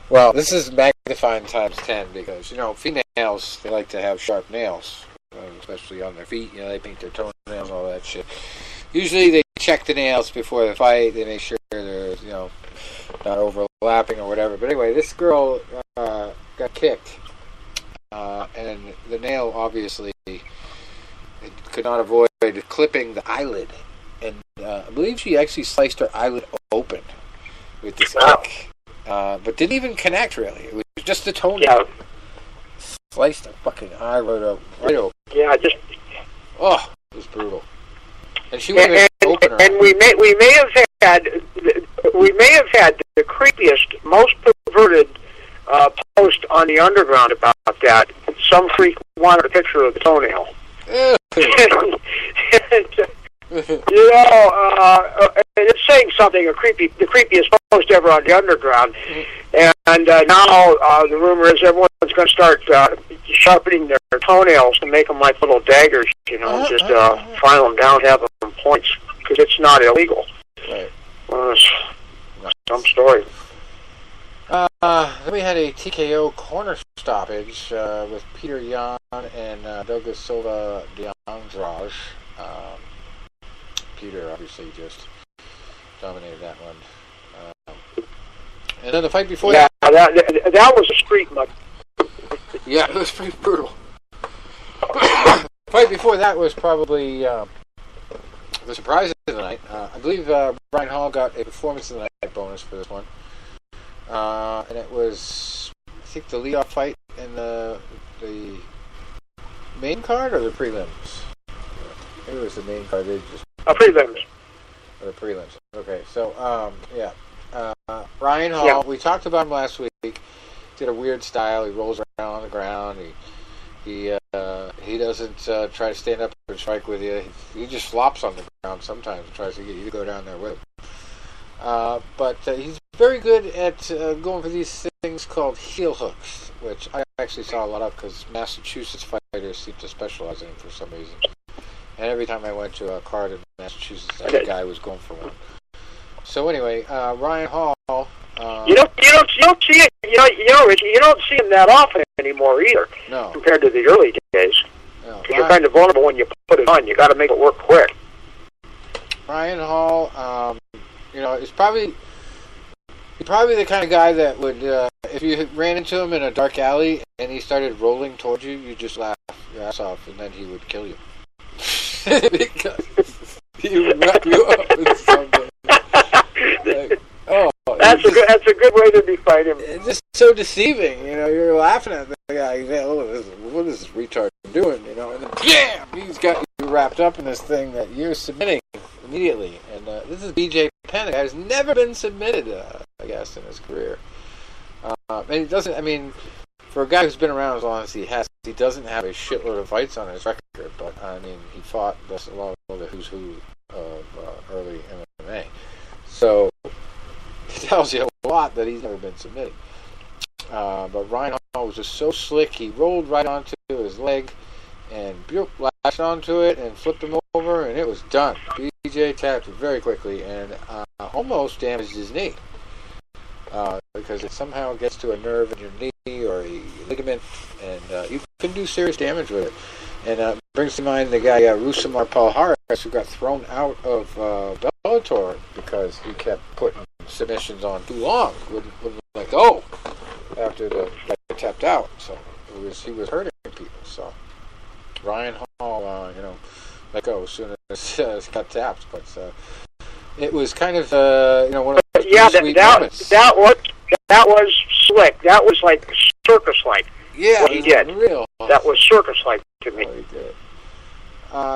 Well, this is magnifying times 10 because, females, they like to have sharp nails. Especially on their feet, they paint their toenails and all that shit. Usually they check the nails before the fight, they make sure they're, not overlapping or whatever. But anyway, this girl got kicked, and the nail obviously could not avoid clipping the eyelid. And I believe she actually sliced her eyelid open with this kick. But didn't even connect, really. It was just the toenail. Yeah. Sliced the fucking eye right open. Yeah, it was brutal. And she was open. And we may have had the creepiest, most perverted post on the underground about that. Some freak wanted a picture of the toenail. It's saying something. The creepiest post ever on the underground. And now the rumor is everyone's going to start sharpening their toenails to make them like little daggers, just file them down, have them points, because it's not illegal. Right. Some story. Then we had a TKO corner stoppage with Peter Yan and Douglas Silva de Andrade. Peter obviously just dominated that one. And then the fight before that was a street mud. Yeah, it was pretty brutal. The fight before that was probably the surprise of the night. I believe Brian Hall got a performance of the night bonus for this one. And it was, I think, the leadoff fight in the main card or the prelims? Maybe it was the main card. They just prelims. The prelims. Okay, so yeah. Ryan Hall, we talked about him last week. Did a weird style. He rolls around on the ground. He he doesn't try to stand up and strike with you. He just flops on the ground sometimes and tries to get you to go down there with him. But he's very good at going for these things called heel hooks, which I actually saw a lot of because Massachusetts fighters seem to specialize in them for some reason. And every time I went to a card in Massachusetts, every guy was going for one. So anyway, Ryan Hall. You don't see it. Richie, you don't see him that often anymore either. No. Compared to the early days. No. Because you're kind of vulnerable when you put it on. You got to make it work quick. Ryan Hall, is probably the kind of guy that would, if you ran into him in a dark alley and he started rolling towards you, you just laugh your ass off, and then he would kill you. Because he would wrap you up in something. That's a good way to define him. It's just so deceiving, You're laughing at the guy. You say, what is this retard doing? And then bam, he's got you wrapped up in this thing that you're submitting immediately. And this is BJ Penn, a guy who's never been submitted, I guess, in his career. And he doesn't. I mean, for a guy who's been around as long as he has, he doesn't have a shitload of fights on his record. But I mean, he fought a lot of the who's who of early MMA. So it tells you a lot that he's never been submitted. But Ryan Hall was just so slick. He rolled right onto his leg and latched onto it and flipped him over, and it was done. BJ tapped very quickly and almost damaged his knee because it somehow gets to a nerve in your knee or a ligament, and you can do serious damage with it. And brings to mind the guy Rousimar Palhares, who got thrown out of Bellator because he kept putting submissions on too long. Wouldn't let go after the guy tapped out. So he was hurting people. So Ryan Hall, let go as soon as he got tapped. But it was kind of one of those sweet moments. That was slick. That was like circus-like. Yeah, what he did. Real. That was circus-like to me. Oh, he did.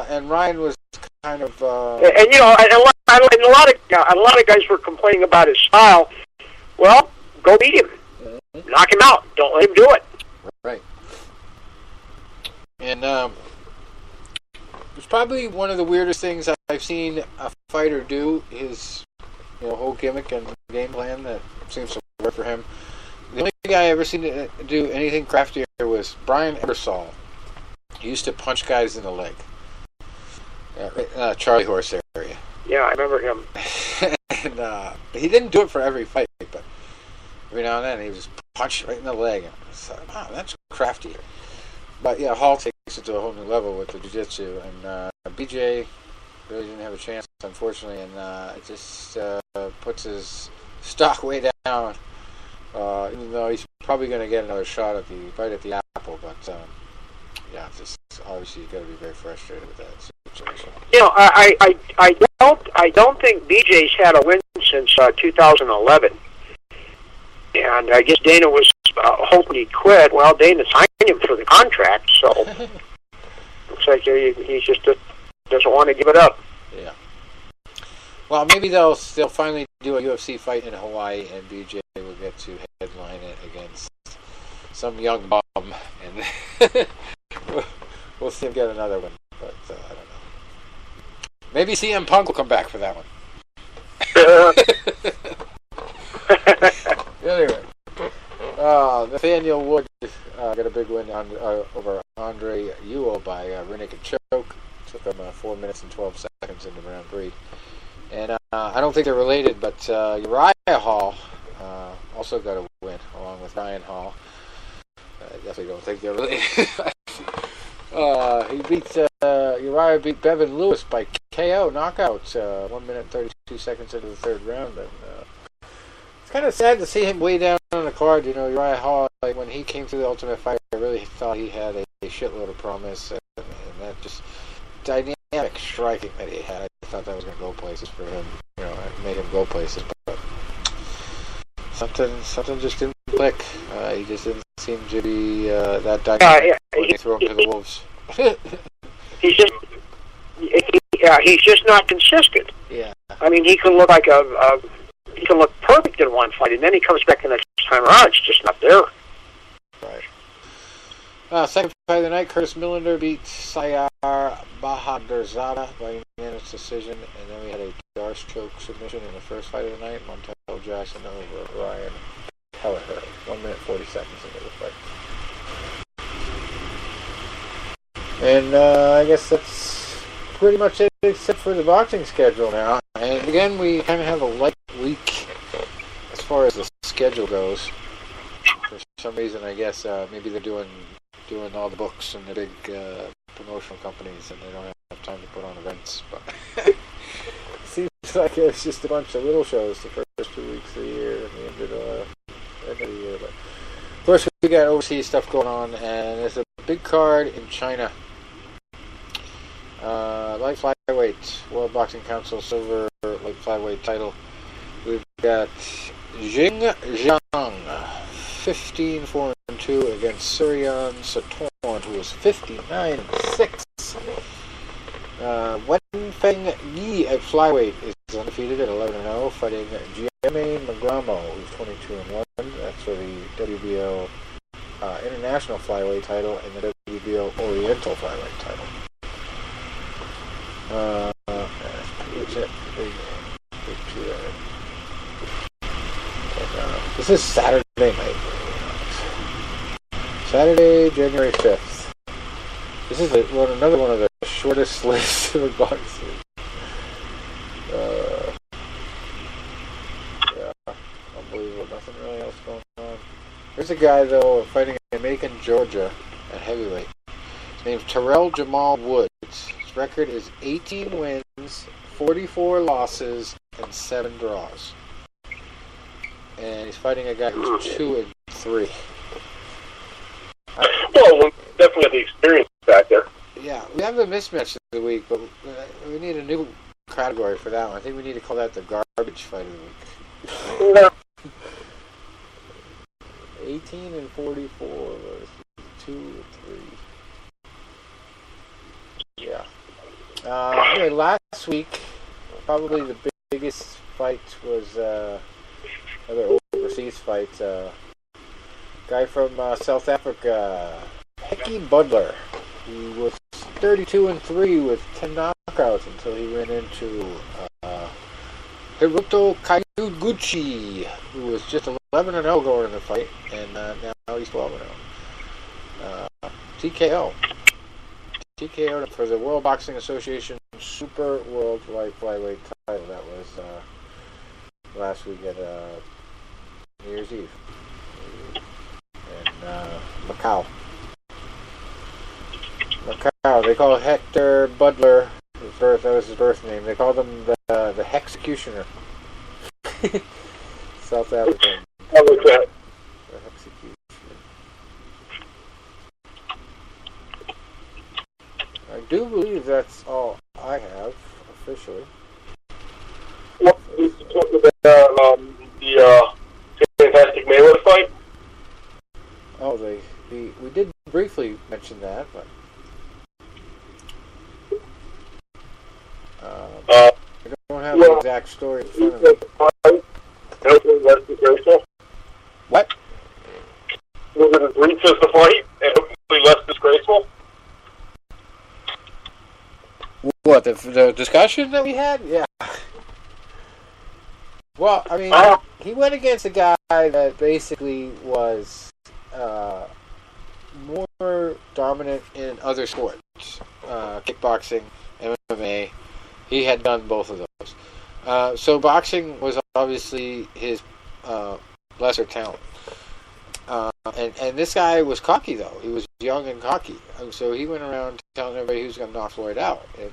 And Ryan was kind of. And a lot of guys were complaining about his style. Well, go beat him, knock him out. Don't let him do it. Right. And it was probably one of the weirdest things I've seen a fighter do. His whole gimmick and game plan that seems to work for him. The only guy I ever seen do anything craftier was Brian Ebersol. He used to punch guys in the leg. Charlie Horse area. Yeah, I remember him. And he didn't do it for every fight, but every now and then he was punched right in the leg. And I thought, wow, that's crafty. But yeah, Hall takes it to a whole new level with the jiu-jitsu. And BJ really didn't have a chance, unfortunately, and it just puts his stock way down. Even though he's probably going to get another shot at the bite at the apple, but just obviously you got to be very frustrated with that situation. I don't think BJ's had a win since 2011, and I guess Dana was hoping he'd quit. Well, Dana signed him for the contract, so looks like he just doesn't want to give it up. Yeah. Well, maybe they'll finally do a UFC fight in Hawaii, and BJ will get to headline it against some young bum, and we'll see him get another one. But I don't know. Maybe CM Punk will come back for that one. Anyway, Nathaniel Wood got a big win over Andre Ewell by rear naked choke. Took him 4 minutes and 12 seconds into round 3. And I don't think they're related, but Uriah Hall also got a win along with Ryan Hall. I definitely don't think they're related. Uriah beat Bevan Lewis by KO knockout 1 minute 32 seconds into the third round. And it's kind of sad to see him way down on the card. Uriah Hall, like when he came to the Ultimate Fighter, I really thought he had a shitload of promise, and that just dynamic striking that he had. I thought that was going to go places for him. It made him go places, but something just didn't click. He just didn't seem to be that dynamic when they threw him to the wolves. He's just not consistent. Yeah. I mean, he can look like he can look perfect in one fight, and then he comes back the next time around. It's just not there. Second fight of the night, Curtis Millender beat Sayar Bahadurzada by unanimous decision. And then we had a Darce choke submission in the first fight of the night. Montel Jackson over Ryan Kelleher. 1 minute 40 seconds into the fight. And I guess that's pretty much it, except for the boxing schedule now. And again, we kind of have a light week as far as the schedule goes. For some reason, I guess maybe they're doing all the books and the big promotional companies, and they don't have time to put on events. But it seems like it's just a bunch of little shows the first 2 weeks of the year and the end of the year. But of course, we got overseas stuff going on, and there's a big card in China. Light flyweight, World Boxing Council silver light flyweight title. We've got Jing Jiang, 15-4-2 against Suryan Satorn, who is 59-6. Wen Feng Yi at flyweight is undefeated at 11-0, fighting Jiamain Magramo, who's 22-1. That's for the WBO International Flyweight title and the WBO Oriental Flyweight title. That's pretty much it. Big two there. This is Saturday night. Saturday, January 5th. This is another one of the shortest lists of boxing. Yeah, unbelievable. Nothing really else going on. There's a guy, though, fighting in Macon, Georgia, at heavyweight. His name's Terrell Jamal Woods. His record is 18 wins, 44 losses, and 7 draws. And he's fighting a guy who's 2-3. Well, definitely have the experience back there. Yeah, we have a mismatch of the week, but we need a new category for that one. I think we need to call that the garbage fight of the week. Yeah. 18 and 44 versus 2-3. Yeah. Anyway, last week, probably the biggest fight was another overseas fight. Guy from South Africa, Hecky Budler. He was 32-3 with 10 knockouts until he ran into Hiroto Kayuguchi, who was just 11-0 going in the fight, and now he's 12-0. TKO for the World Boxing Association Super World Light Flyweight title. That was last week at New Year's Eve in Macau. They call Hector Budler. That was his birth name. They called him the Hexecutioner. South African. How was that? The Hexecutioner. I do believe that's all I have officially. What did you talk about the fantastic Mayweather fight? Oh, we did briefly mention that, but I don't have the exact story in front of me. Hopefully less disgraceful. What? Was it as brief as the fight and hopefully less disgraceful? What, the discussion that we had? Yeah. Well, I mean, he went against a guy that basically was more dominant in other sports. Kickboxing, MMA. He had done both of those. So boxing was obviously his lesser talent. And this guy was cocky, though. He was young and cocky. So he went around telling everybody he was going to knock Floyd out. And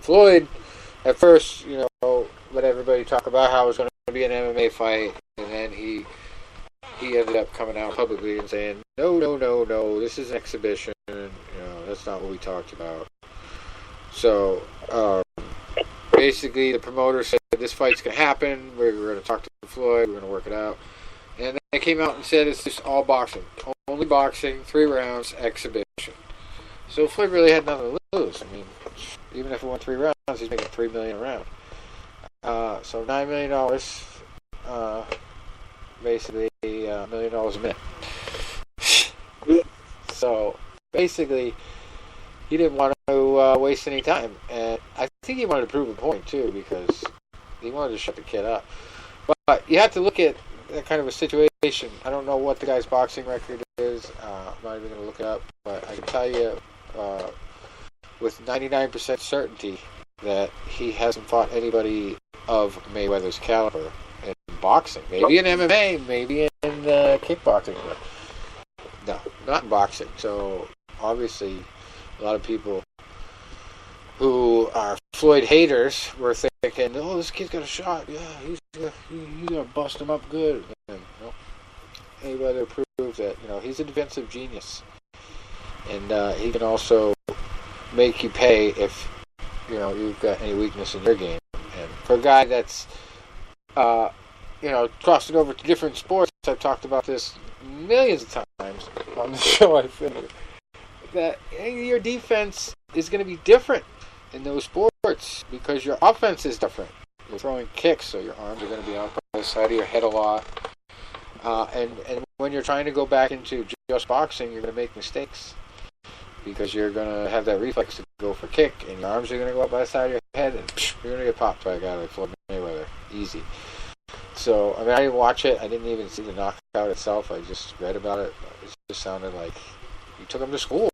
Floyd, at first, let everybody talk about how it was going to be an MMA fight. And then he ended up coming out publicly and saying, no, this is an exhibition. That's not what we talked about. So, basically, the promoter said, this fight's going to happen. We're going to talk to Floyd. We're going to work it out. And they came out and said it's just all boxing. Only boxing, 3 rounds, exhibition. So Floyd really had nothing to lose. I mean, even if he won 3 rounds, he's making $3 million a round. So $9 million, basically $1 million a minute. So basically, he didn't want to waste any time. And I think he wanted to prove a point, too, because he wanted to shut the kid up. But you have to look at that kind of a situation. I don't know what the guy's boxing record is. I'm not even going to look it up. But I can tell you with 99% certainty that he hasn't fought anybody of Mayweather's caliber in boxing. Maybe in MMA, maybe in kickboxing. But no, not in boxing. So, obviously, a lot of people who are Floyd haters were thinking, oh, this kid's got a shot. Yeah, he's going to bust him up good. And, Mayweather proves that, he's a defensive genius. And he can also make you pay if, you've got any weakness in your game. And for a guy that's, crossing over to different sports, I've talked about this millions of times on the show I finished, that your defense is going to be different in those sports because your offense is different. You're throwing kicks, so your arms are going to be out by the side of your head a lot. And when you're trying to go back into just boxing, you're going to make mistakes because you're going to have that reflex to go for kick, and your arms are going to go up by the side of your head, and you're going to get popped by a guy like Floyd Mayweather. Easy. So, I didn't watch it. I didn't even see the knockout itself. I just read about it. It just sounded like he took him to school.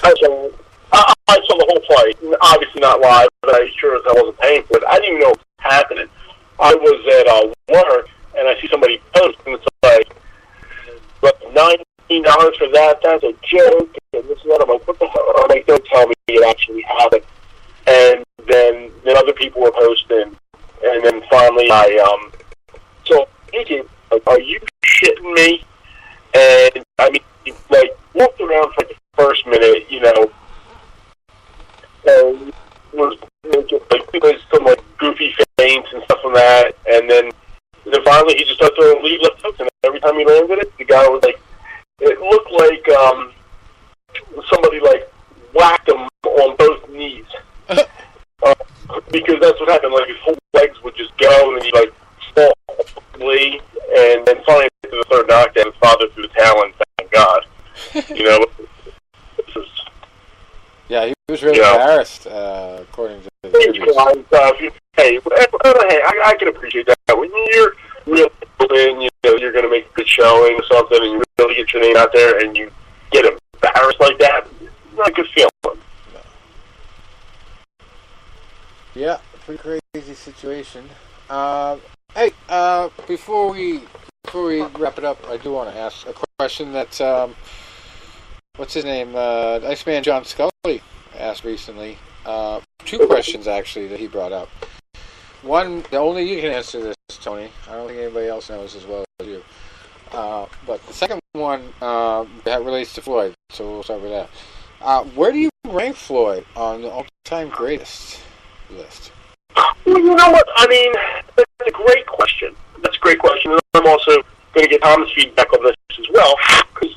I saw the whole fight. Obviously not live, but I sure as I wasn't paying for it. I didn't even know what was happening. I was at work, and I see somebody post, and it's like, $19 for that? That's a joke. And this and that. I'm like, what the hell? I'm like, don't tell me it actually happened. And then other people were posting, and then finally so thinking, like, are you shitting me? And he walked around for the first minute, and was making some goofy feints and stuff like that, and then finally he just started throwing lead left hooks, and every time he landed it, the guy was it looked like somebody whacked him on both knees. Because that's what happened, his whole legs would just go, and then he'd fall quickly, and then finally after the third knockdown, his father threw the towel in, thank God. This is... Yeah, he was really embarrassed, according to the interviews. Hey, I can appreciate that. When you're really in, you're going to make a good showing or something, and you really get your name out there, and you get embarrassed like that, it's not a good feeling. No. Yeah, pretty crazy situation. Hey, before we wrap it up, I do want to ask a question that what's his name? Iceman John Scully asked recently. Two questions actually that he brought up. One, only you can answer this, Tony. I don't think anybody else knows as well as you. But the second one that relates to Floyd, so we'll start with that. Where do you rank Floyd on the all-time greatest list? Well, you know what? That's a great question. That's a great question. And I'm also going to get Tom's feedback on this as well. Because,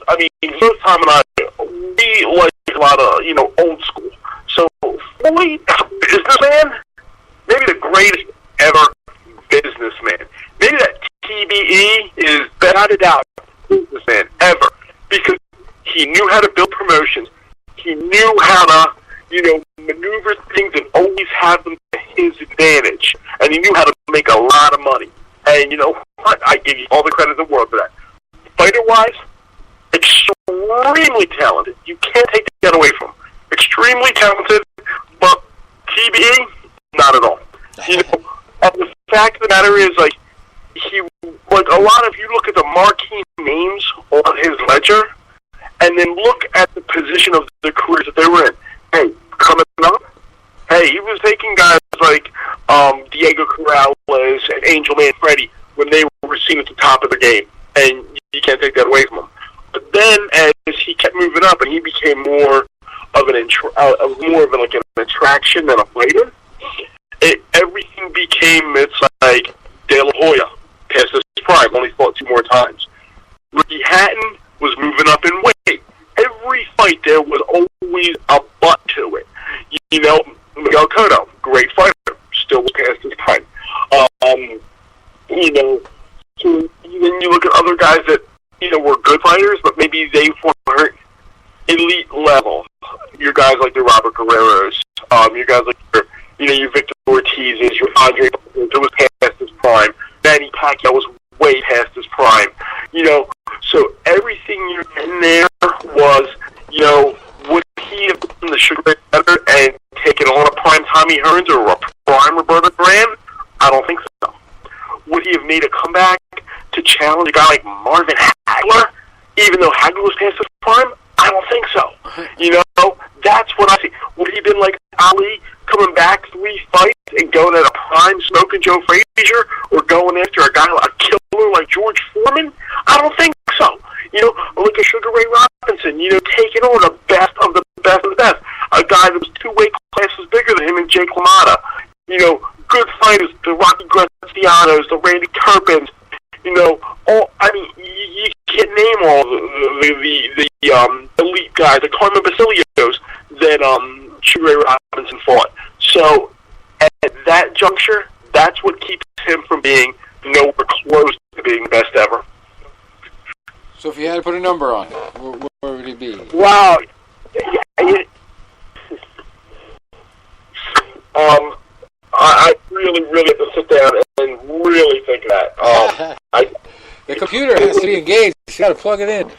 both Tom and I, we like a lot of, old school. So, Floyd, businessman, maybe the greatest ever businessman. Maybe that TBE is, without a doubt, businessman ever. Because he knew how to build promotions. He knew how to, maneuver things and always have them to his advantage. And he knew how to make a lot of money. And you know what? I give you all the credit in the world for that. Fighter-wise, extremely talented. You can't take that away from him. Extremely talented, but TBE, not at all. And the fact of the matter is, he, a lot of, you look at the marquee names on his ledger, and then look at the position of the careers that they were in. Hey, coming up, he was taking guys like Diego Corrales and Angel Manfredi when they were seen at the top of the game, and you can't take that away from him. But then, as he kept moving up, and he became more of an attraction than a fighter, everything became, it's like De La Hoya, past his prime, only fought 2 more times. Ricky Hatton was moving up in weight. Every fight there was always a butt to it. Miguel Cotto, great fighter, still was past his time. So then you look at other guys that, were good fighters, but maybe they weren't elite level. Your guys like the Robert Guerreros, your guys like your Victor Ortiz's, your Andre, who was past his prime. Manny Pacquiao was way past his prime. So everything you're in there was, would he have done the Sugar Ray better and taken on a prime Tommy Hearns or a prime Roberto Duran? I don't think so. Would he have made a comeback to challenge a guy like Marvin Hagler, even though Hagler was past his prime? I don't think so. That's what I see. Would he have been like Ali, coming back 3 fights and going at a prime smoking Joe Frazier, or going after a guy, a killer like George Foreman? I don't think so. Look at Sugar Ray Robinson, taking on the best of the best of the best. A guy that was 2 weight classes bigger than him and Jake LaMotta. Good fighters, the Rocky Gracianos, the Randy Turpins, you can't name all the elite guys, the Carmen Basilios that Sugar Ray Robinson fought. So at that juncture, that's what keeps him from being nowhere close to being the best ever. So if you had to put a number on it, where would he be? Wow. I really have to sit down and really think of that. The computer has to be engaged. You got to plug it in.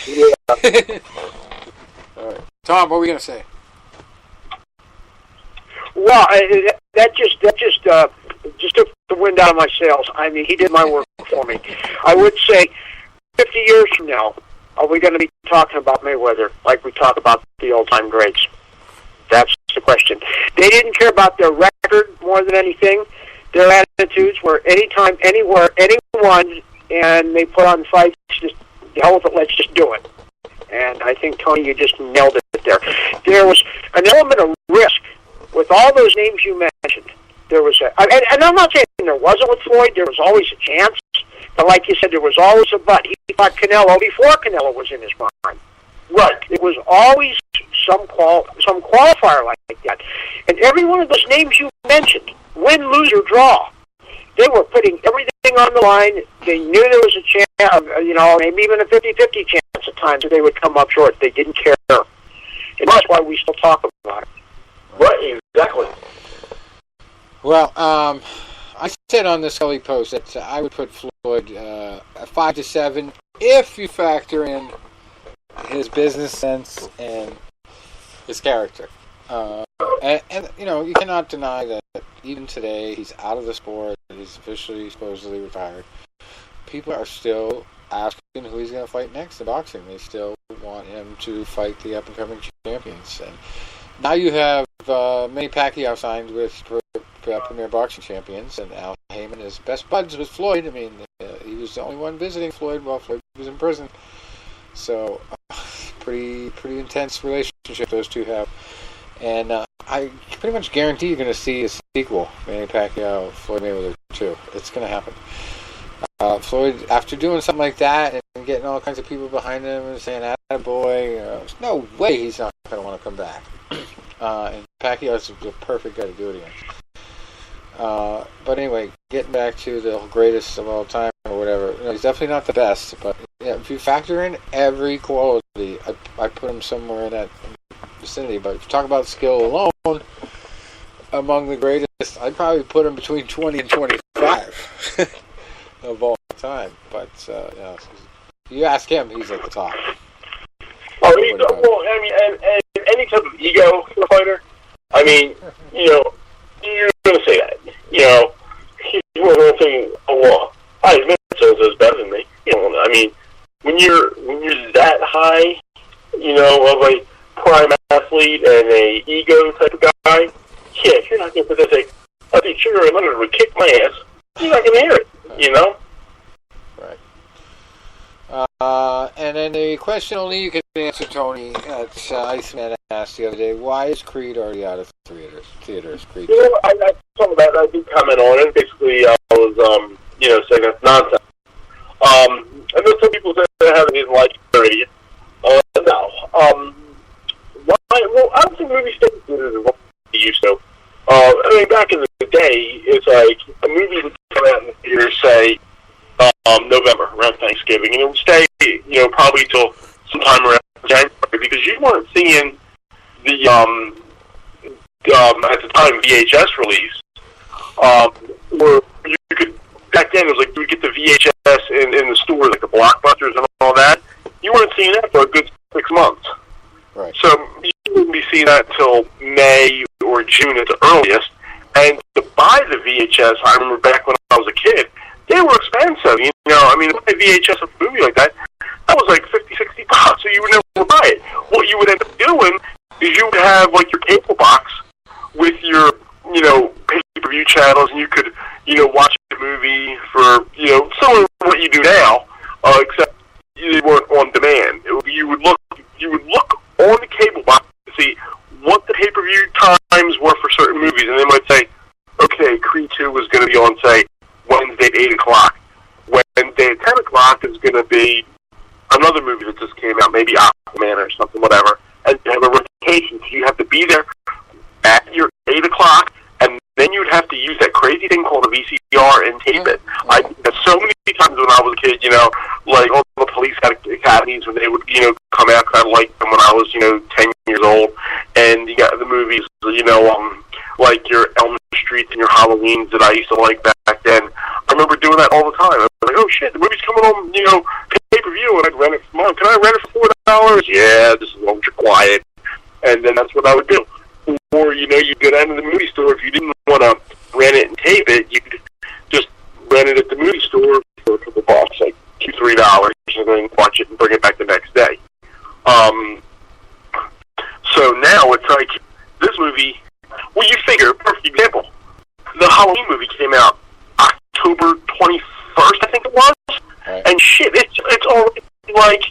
Yeah. All right, Tom, what were we gonna say? Well, that just took the wind out of my sails. I mean, he did my work for me. I would say 50 years from now, are we going to be talking about Mayweather like we talk about the all-time greats? That's the question. They didn't care about their record more than anything. Their attitudes were anytime, anywhere, anyone, and they put on fights, just, the hell with it, let's just do it. And I think, Tony, you just nailed it there. There was an element of risk with all those names you mentioned. There was and I'm not saying there wasn't with Floyd. There was always a chance. But like you said, there was always a but. He fought Canelo before Canelo was in his prime. Right. It was always some qualifier like that. And every one of those names you mentioned, win, lose, or draw, they were putting everything on the line. They knew there was a chance, maybe even a 50-50 chance at times that they would come up short. They didn't care. And that's why we still talk about it. Right, exactly. Well, I said on the Scully post that I would put Floyd 5 to 7 if you factor in his business sense and his character. And you cannot deny that even today he's out of the sport. He's officially supposedly retired. People are still asking who he's going to fight next in boxing. They still want him to fight the up-and-coming champions. And now you have Manny Pacquiao signed with Premier Boxing Champions, and Al Heyman is best buds with Floyd. I mean, he was the only one visiting Floyd while Floyd was in prison. So, pretty intense relationship those two have. And I pretty much guarantee you're going to see a sequel, Manny Pacquiao, Floyd Mayweather 2. It's going to happen. Floyd, after doing something like that and getting all kinds of people behind him and saying, attaboy, there's no way he's not going to want to come back. And Pacquiao's the perfect guy to do it against. But anyway, getting back to the greatest of all time or whatever, he's definitely not the best, but if you factor in every quality, I put him somewhere in that vicinity. But if you talk about skill alone, among the greatest, I'd probably put him between 20 and 25 of all time. But if you ask him, he's at the top. And any type of ego for a fighter, you're going to say that. He's going to say, Vincenzo is better than me. When you're that high, of a prime athlete and a ego type of guy, if you're not going to say, I think Sugar Ray Leonard would kick my ass, you're not going to hear it, Right. And then the question only you can answer, Tony, that Iceman asked the other day, why is Creed already out of theaters? Creed. I saw that. I did comment on it. Basically, I was, saying that's nonsense. I know some people say they haven't even liked it already. No. Why? Well, I don't think movie stay in theaters as well as they used to. Back in the day, it's like a movie would come out in the theater, say, November, around Thanksgiving, and it would stay, probably till sometime around January. because you weren't seeing the at the time VHS release, where you could back then it was like you would get the VHS in the stores like the Blockbusters and all that. You weren't seeing that for a good 6 months. Right. So you wouldn't be seeing that until May or June at the earliest. And to buy the VHS, I remember back when I was a kid, they were expensive. You know, I mean, to buy a VHS of a movie like that, that was like $50, $60, so you would never buy it. What you would end up doing is you would have, like, your cable box with your, you know, pay-per-view channels, and you could, you know, watch a movie for, you know, similar to what you do now, except you weren't on demand. You would look on the cable box to see what the pay-per-view times were for certain movies, and they might say, okay, Creed 2 was going to be on, say, Wednesday at 8 o'clock. Wednesday at 10 o'clock is going to be another movie that just came out, maybe Aquaman or something, whatever, and you have a rotation, so you have to be there at your 8 o'clock, and then you'd have to use that crazy thing called a VCR and tape it. I did that so many times when I was a kid, you know, like all the police academies when they would, you know, come out, because I liked them when I was, you know, 10 years old, and you got the movies, you know, like your Elm Street and your Halloweens that I used to like back then. I remember doing that all the time. I was like, oh shit, the movie's coming on, you know, pay-per-view, and I'd rent it for Mom. Can I rent it for $4? Yeah, just as long as you're quiet. And then that's what I would do. Or, you know, you'd go down to the movie store. If you didn't want to rent it and tape it, you could just rent it at the movie store for a couple bucks, like $2, $3, and then watch it and bring it back the next day. So now it's like, this movie, well, you figure, perfect example, the Halloween movie came out October 21st, I think it was, Right. and shit, it's already, like,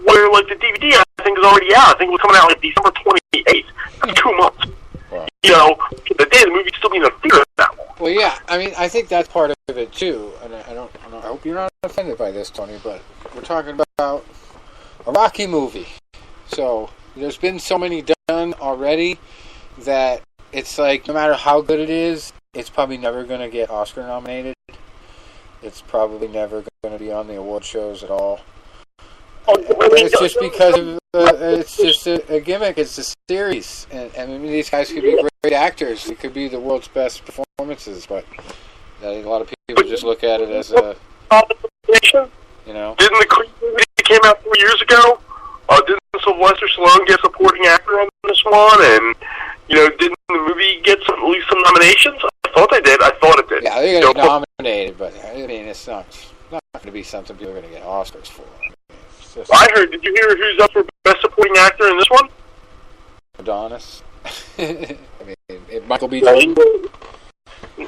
where, like, the DVD, I think, is already out. I think it was coming out, like, December 28th. That's 2 months. Wow. You know, the day the movie's still being in the theater that long. Well, yeah, I mean, I think that's part of it, too, and I hope you're not offended by this, Tony, but we're talking about a Rocky movie. So, there's been so many done already that it's like, no matter how good it is, it's probably never going to get Oscar nominated. It's probably never going to be on the award shows at all. It's just because of, it's just a gimmick. It's a series, and I mean, these guys could be great actors. It could be the world's best performances, but a lot of people just look at it as a, you know. Didn't the Creed movie that came out 4 years ago? Didn't Sylvester Stallone get supporting actor on this one? And you know, didn't the movie get at least some nominations? I thought they did. I thought it did. Yeah, they're going to get nominated, but I mean, it's not going to be something people are going to get Oscars for. I heard. Did you hear who's up for Best Supporting Actor in this one? Adonis. I mean, Michael B. Jordan.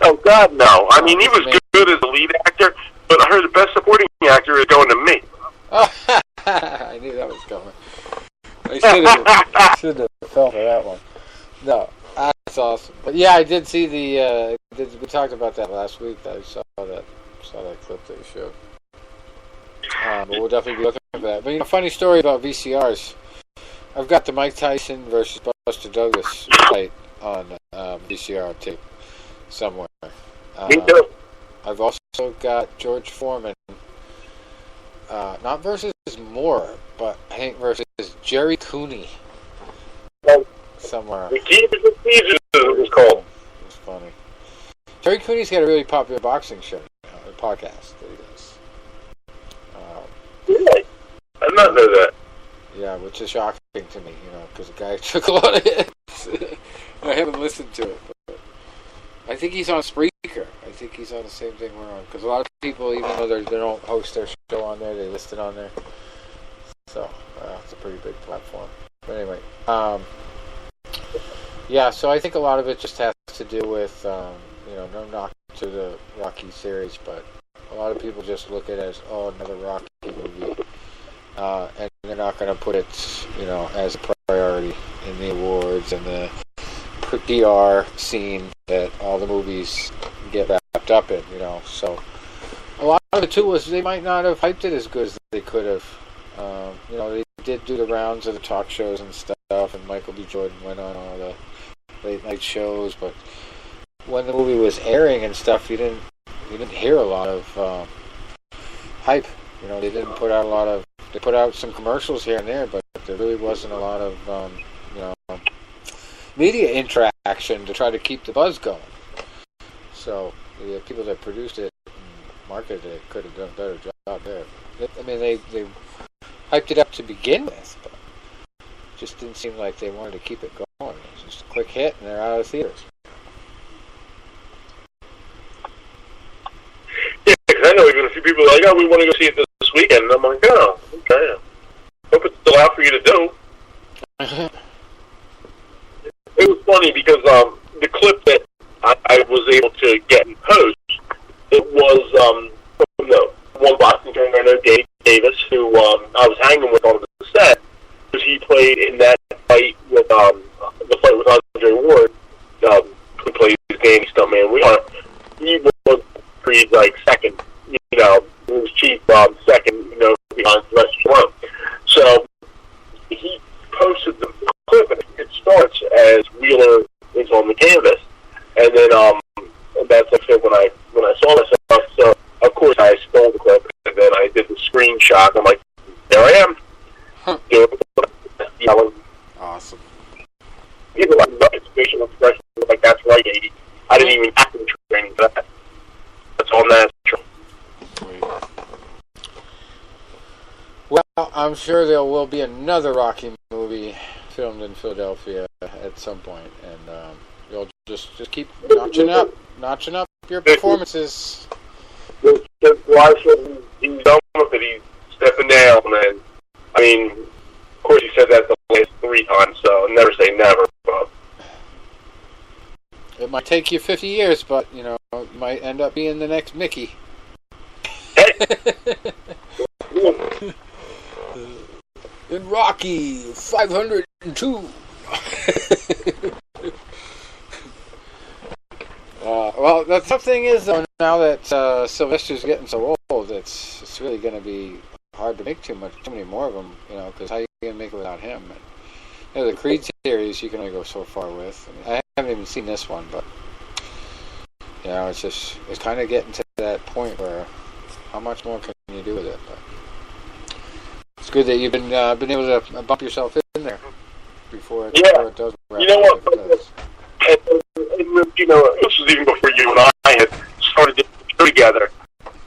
Oh God, no! I mean, he was good as the lead actor, but I heard the Best Supporting Actor is going to me. Oh, I knew that was coming. I should have fell for that one. No, that's awesome. But yeah, I did see the. We talked about that last week. I saw that clip that you showed. But we'll definitely be looking for that. But you know, funny story about VCRs. I've got the Mike Tyson versus Buster Douglas fight on VCR tape somewhere. Me too. I've also got George Foreman, not versus Moore, but I think versus Jerry Cooney somewhere. The Key to the Season it was called. It's funny. Jerry Cooney's got a really popular boxing show, a podcast that he does. Really? I did not know that. Yeah, which is shocking to me, you know, because the guy took a lot of hits. I haven't listened to it, but I think he's on Spreaker. I think he's on the same thing we're on, because a lot of people, even though they don't host their show on there, they list it on there. So, it's a pretty big platform. But anyway, yeah, so I think a lot of it just has to do with, you know, no knock to the Rocky series, but a lot of people just look at it as, oh, another Rocky movie. And they're not going to put it, you know, as a priority in the awards and the PR scene that all the movies get wrapped up in, you know. So a lot of it, too, was they might not have hyped it as good as they could have. You know, they did do the rounds of the talk shows and stuff, and Michael B. Jordan went on all the late-night shows, but when the movie was airing and stuff, you didn't hear a lot of hype. You know, they didn't put out a lot of... They put out some commercials here and there, but there really wasn't a lot of media interaction to try to keep the buzz going. So the people that produced it and marketed it could have done a better job there. I mean, they hyped it up to begin with, but it just didn't seem like they wanted to keep it going. It was just a quick hit, and they're out of theaters. Yeah, because I know even a few people are like, oh, we want to go see it this weekend. And I'm like, oh, okay. Hope it's still out for you to do. It was funny because the clip that I was able to get in post, it was from the one boxing trainer I know, Dave Davis, who I was hanging with on the set, because he played in that fight with the fight with Andre Ward, who played his game stuntman. He was pretty like second, he was chief second, behind Sylvester Stallone. So he posted the clip, and it starts as Wheeler is on the canvas, and then that's like when I saw myself. So of course I stole the clip, and then I did the screenshot. I'm like, there I am. Yelling. Awesome. People like his facial expression, like that's right, 80. I didn't even have to training for that. That's all natural. Well, I'm sure there will be another Rocky movie filmed in Philadelphia at some point, and you'll just keep notching up your performances. He's done with it. He's stepping down, and I mean, of course, he said that the last 3 times, so never say never. But it might take you 50 years, but you might end up being the next Mickey. In Rocky 502. Well, the tough thing is, though, now that Sylvester's getting so old, it's really going to be hard to make too many more of them, because how are you going to make it without him? And, the Creed series you can only go so far with. I haven't even seen this one, but it's kind of getting to that point where how much more can you do with it? But it's good that you've been able to bump yourself in there before it does wrap up. You know what? This was even before you and I had started to go together.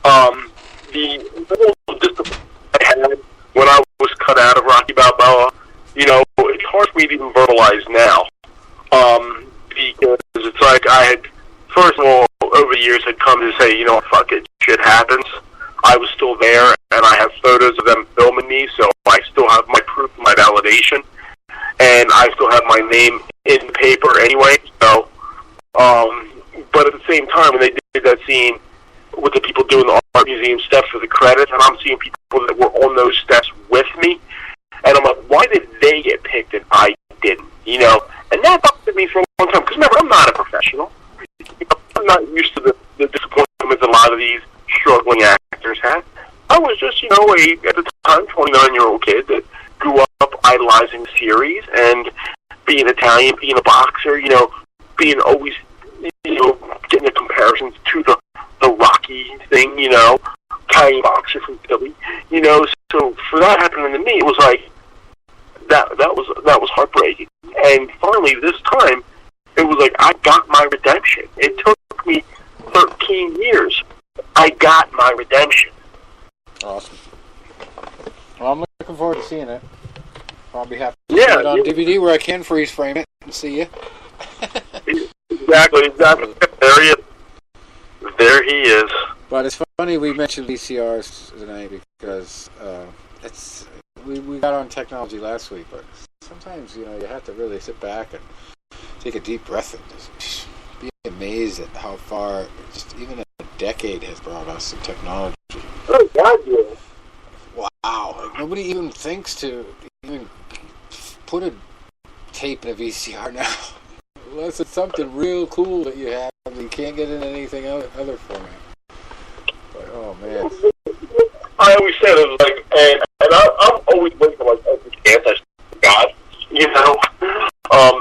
The little discipline I had when I was cut out of Rocky Balboa, it's hard for me to even verbalize now. Because it's like I had, first of all, over the years had come to say, fuck it, shit happens. I was still there, and I have photos of them filming me, so I still have my proof, my validation, and I still have my name in the paper anyway, so, but at the same time, when they did that scene with the people doing the art museum steps for the credits, and I'm seeing people that were on those steps with me, and I'm like, why did they get picked and I didn't, and that bothered me for a long time, because remember, I'm not a professional. I'm not used to the disappointments a lot of these struggling actors had. I was just, at the time, 29-year-old kid that grew up idolizing the series and being Italian, being a boxer, being always, getting the comparisons to the Rocky thing, Italian boxer from Philly, so for that happening to me, it was like, that was heartbreaking. And finally, this time, it was like, I got my redemption. It took me 13 years. I got my redemption. Awesome. Well, I'm looking forward to seeing it. I'll be happy to see it on DVD where I can freeze frame it and see you. Exactly. There he is. But it's funny we mentioned VCRs tonight because we got on technology last week, but sometimes you have to really sit back and take a deep breath and just be amazed at how far just even a decade has brought us in technology. Oh God, yeah. Wow! Like, nobody even thinks to even put a tape in a VCR now, unless it's something real cool that you have that you can't get in anything other format. But oh man! I always said it was like, and I'm always waiting for like anti-God,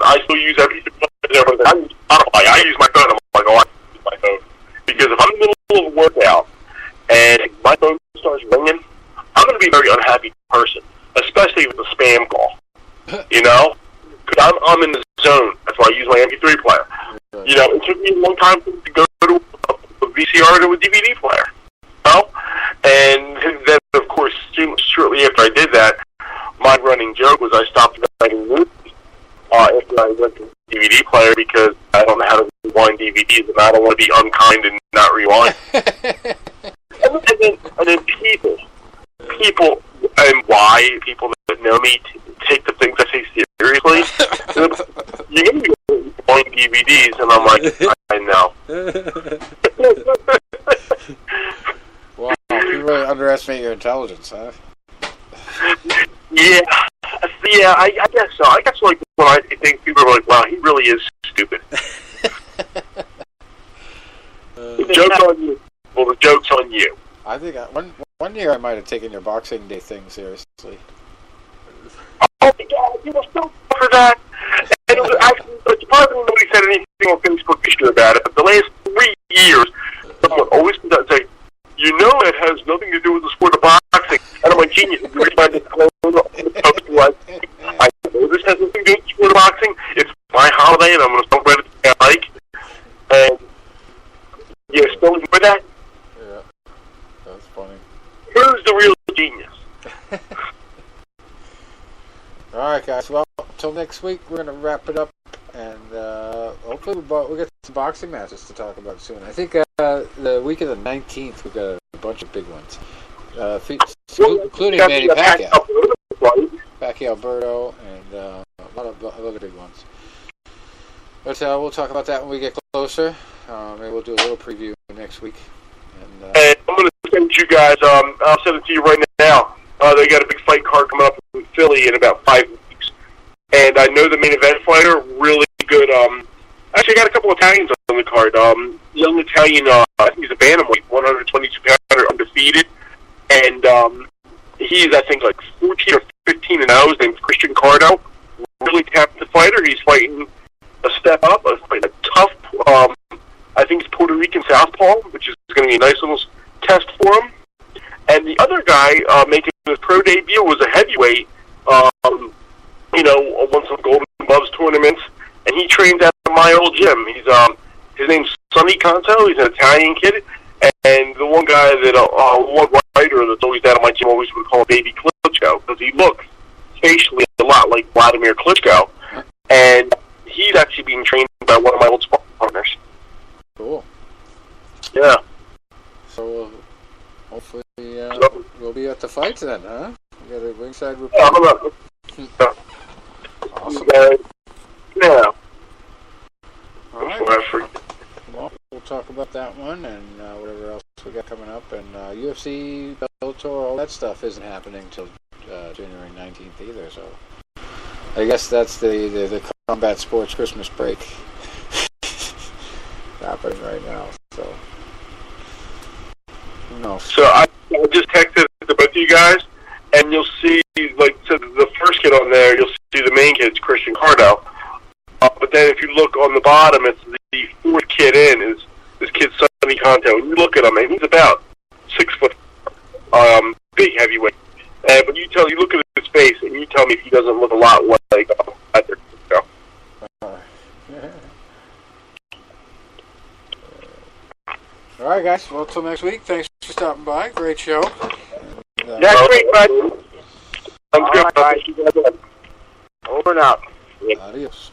I still use everything. I use my phone. I'm like, I use my phone because if I'm in the middle of a workout and my phone starts ringing, I'm going to be a very unhappy person, especially with a spam call. took me a long time to go to a VCR to a DVD player. Well, and then, of course, shortly after I did that, my running joke was I stopped renting movies after I went to the DVD player because I don't know how to rewind DVDs, and I don't want to be unkind and not rewind. and then people, and why people that know me take the things I say seriously. You're going to be buying DVDs, and I'm like, I know. Wow, you really underestimate your intelligence, huh? Yeah, I guess so. I guess like when I think people are like, wow, he really is stupid. The joke's on you. Well, the joke's on you. I think one year I might have taken your Boxing Day thing seriously. Oh my God, you were so for that. And it was actually, surprisingly, nobody said anything on Facebook this year about it. But the last 3 years, someone always comes out and say, you know it has nothing to do with the sport of boxing. And I'm like, genius. I know this has nothing to do with the sport of boxing. It's my holiday, and I'm going to celebrate it the way I like. And you still enjoy that? Yeah, that's funny. Who's the real genius? Alright, guys. Well, until next week, we're going to wrap it up. And hopefully we'll get some boxing matches to talk about soon. I think the week of the 19th, we've got a bunch of big ones. Including Manny Pacquiao. Pacquiao, Alberto, and a lot of other big ones. But we'll talk about that when we get closer. Maybe we'll do a little preview next week. And I'm going to send you guys, I'll send it to you right now. They got a big fight card coming up in Philly in about 5 weeks. And I know the main event fighter, really good. Actually, I got a couple of Italians on the card. Young Italian, I think he's a bantamweight, 122-pounder, undefeated. And he's, I think, like 14 or 15 and 0. His name's Christian Cardo. Really talented fighter. He's fighting a step up, fighting a tough, I think it's Puerto Rican southpaw, which is going to be a nice little test for him. And the other guy making his pro debut was a heavyweight, won some Golden Gloves tournaments, and he trains at my old gym. His name's Sonny Canto. He's an Italian kid, and the one guy one writer that's always at my gym always would call him Baby Klitschko because he looks facially a lot like Vladimir Klitschko, and he's actually being trained by one of my old sparring partners. Cool. Yeah. So hopefully we'll be at the fights then, huh? We got a ringside report. Yeah. Awesome. Yeah. All right. Well, we'll talk about that one and whatever else we got coming up. And UFC, Bellator, all that stuff isn't happening till January 19th either. So I guess that's the combat sports Christmas break happening right now. So who knows? So I just texted to both of you guys, and you'll see, like, so the first kid on there, you'll see the main kid, it's Christian Cardo. But then if you look on the bottom, it's the fourth kid in, is this kid, Sonny Canto. And you look at him, and he's about 6 foot, big heavyweight. But you look at his face, and you tell me if he doesn't look a lot like Vladimir Klitschko. All right, guys. Well, till next week. Thanks for stopping by. Great show. Next week, bud. Sounds good. Right, over and out. Adios.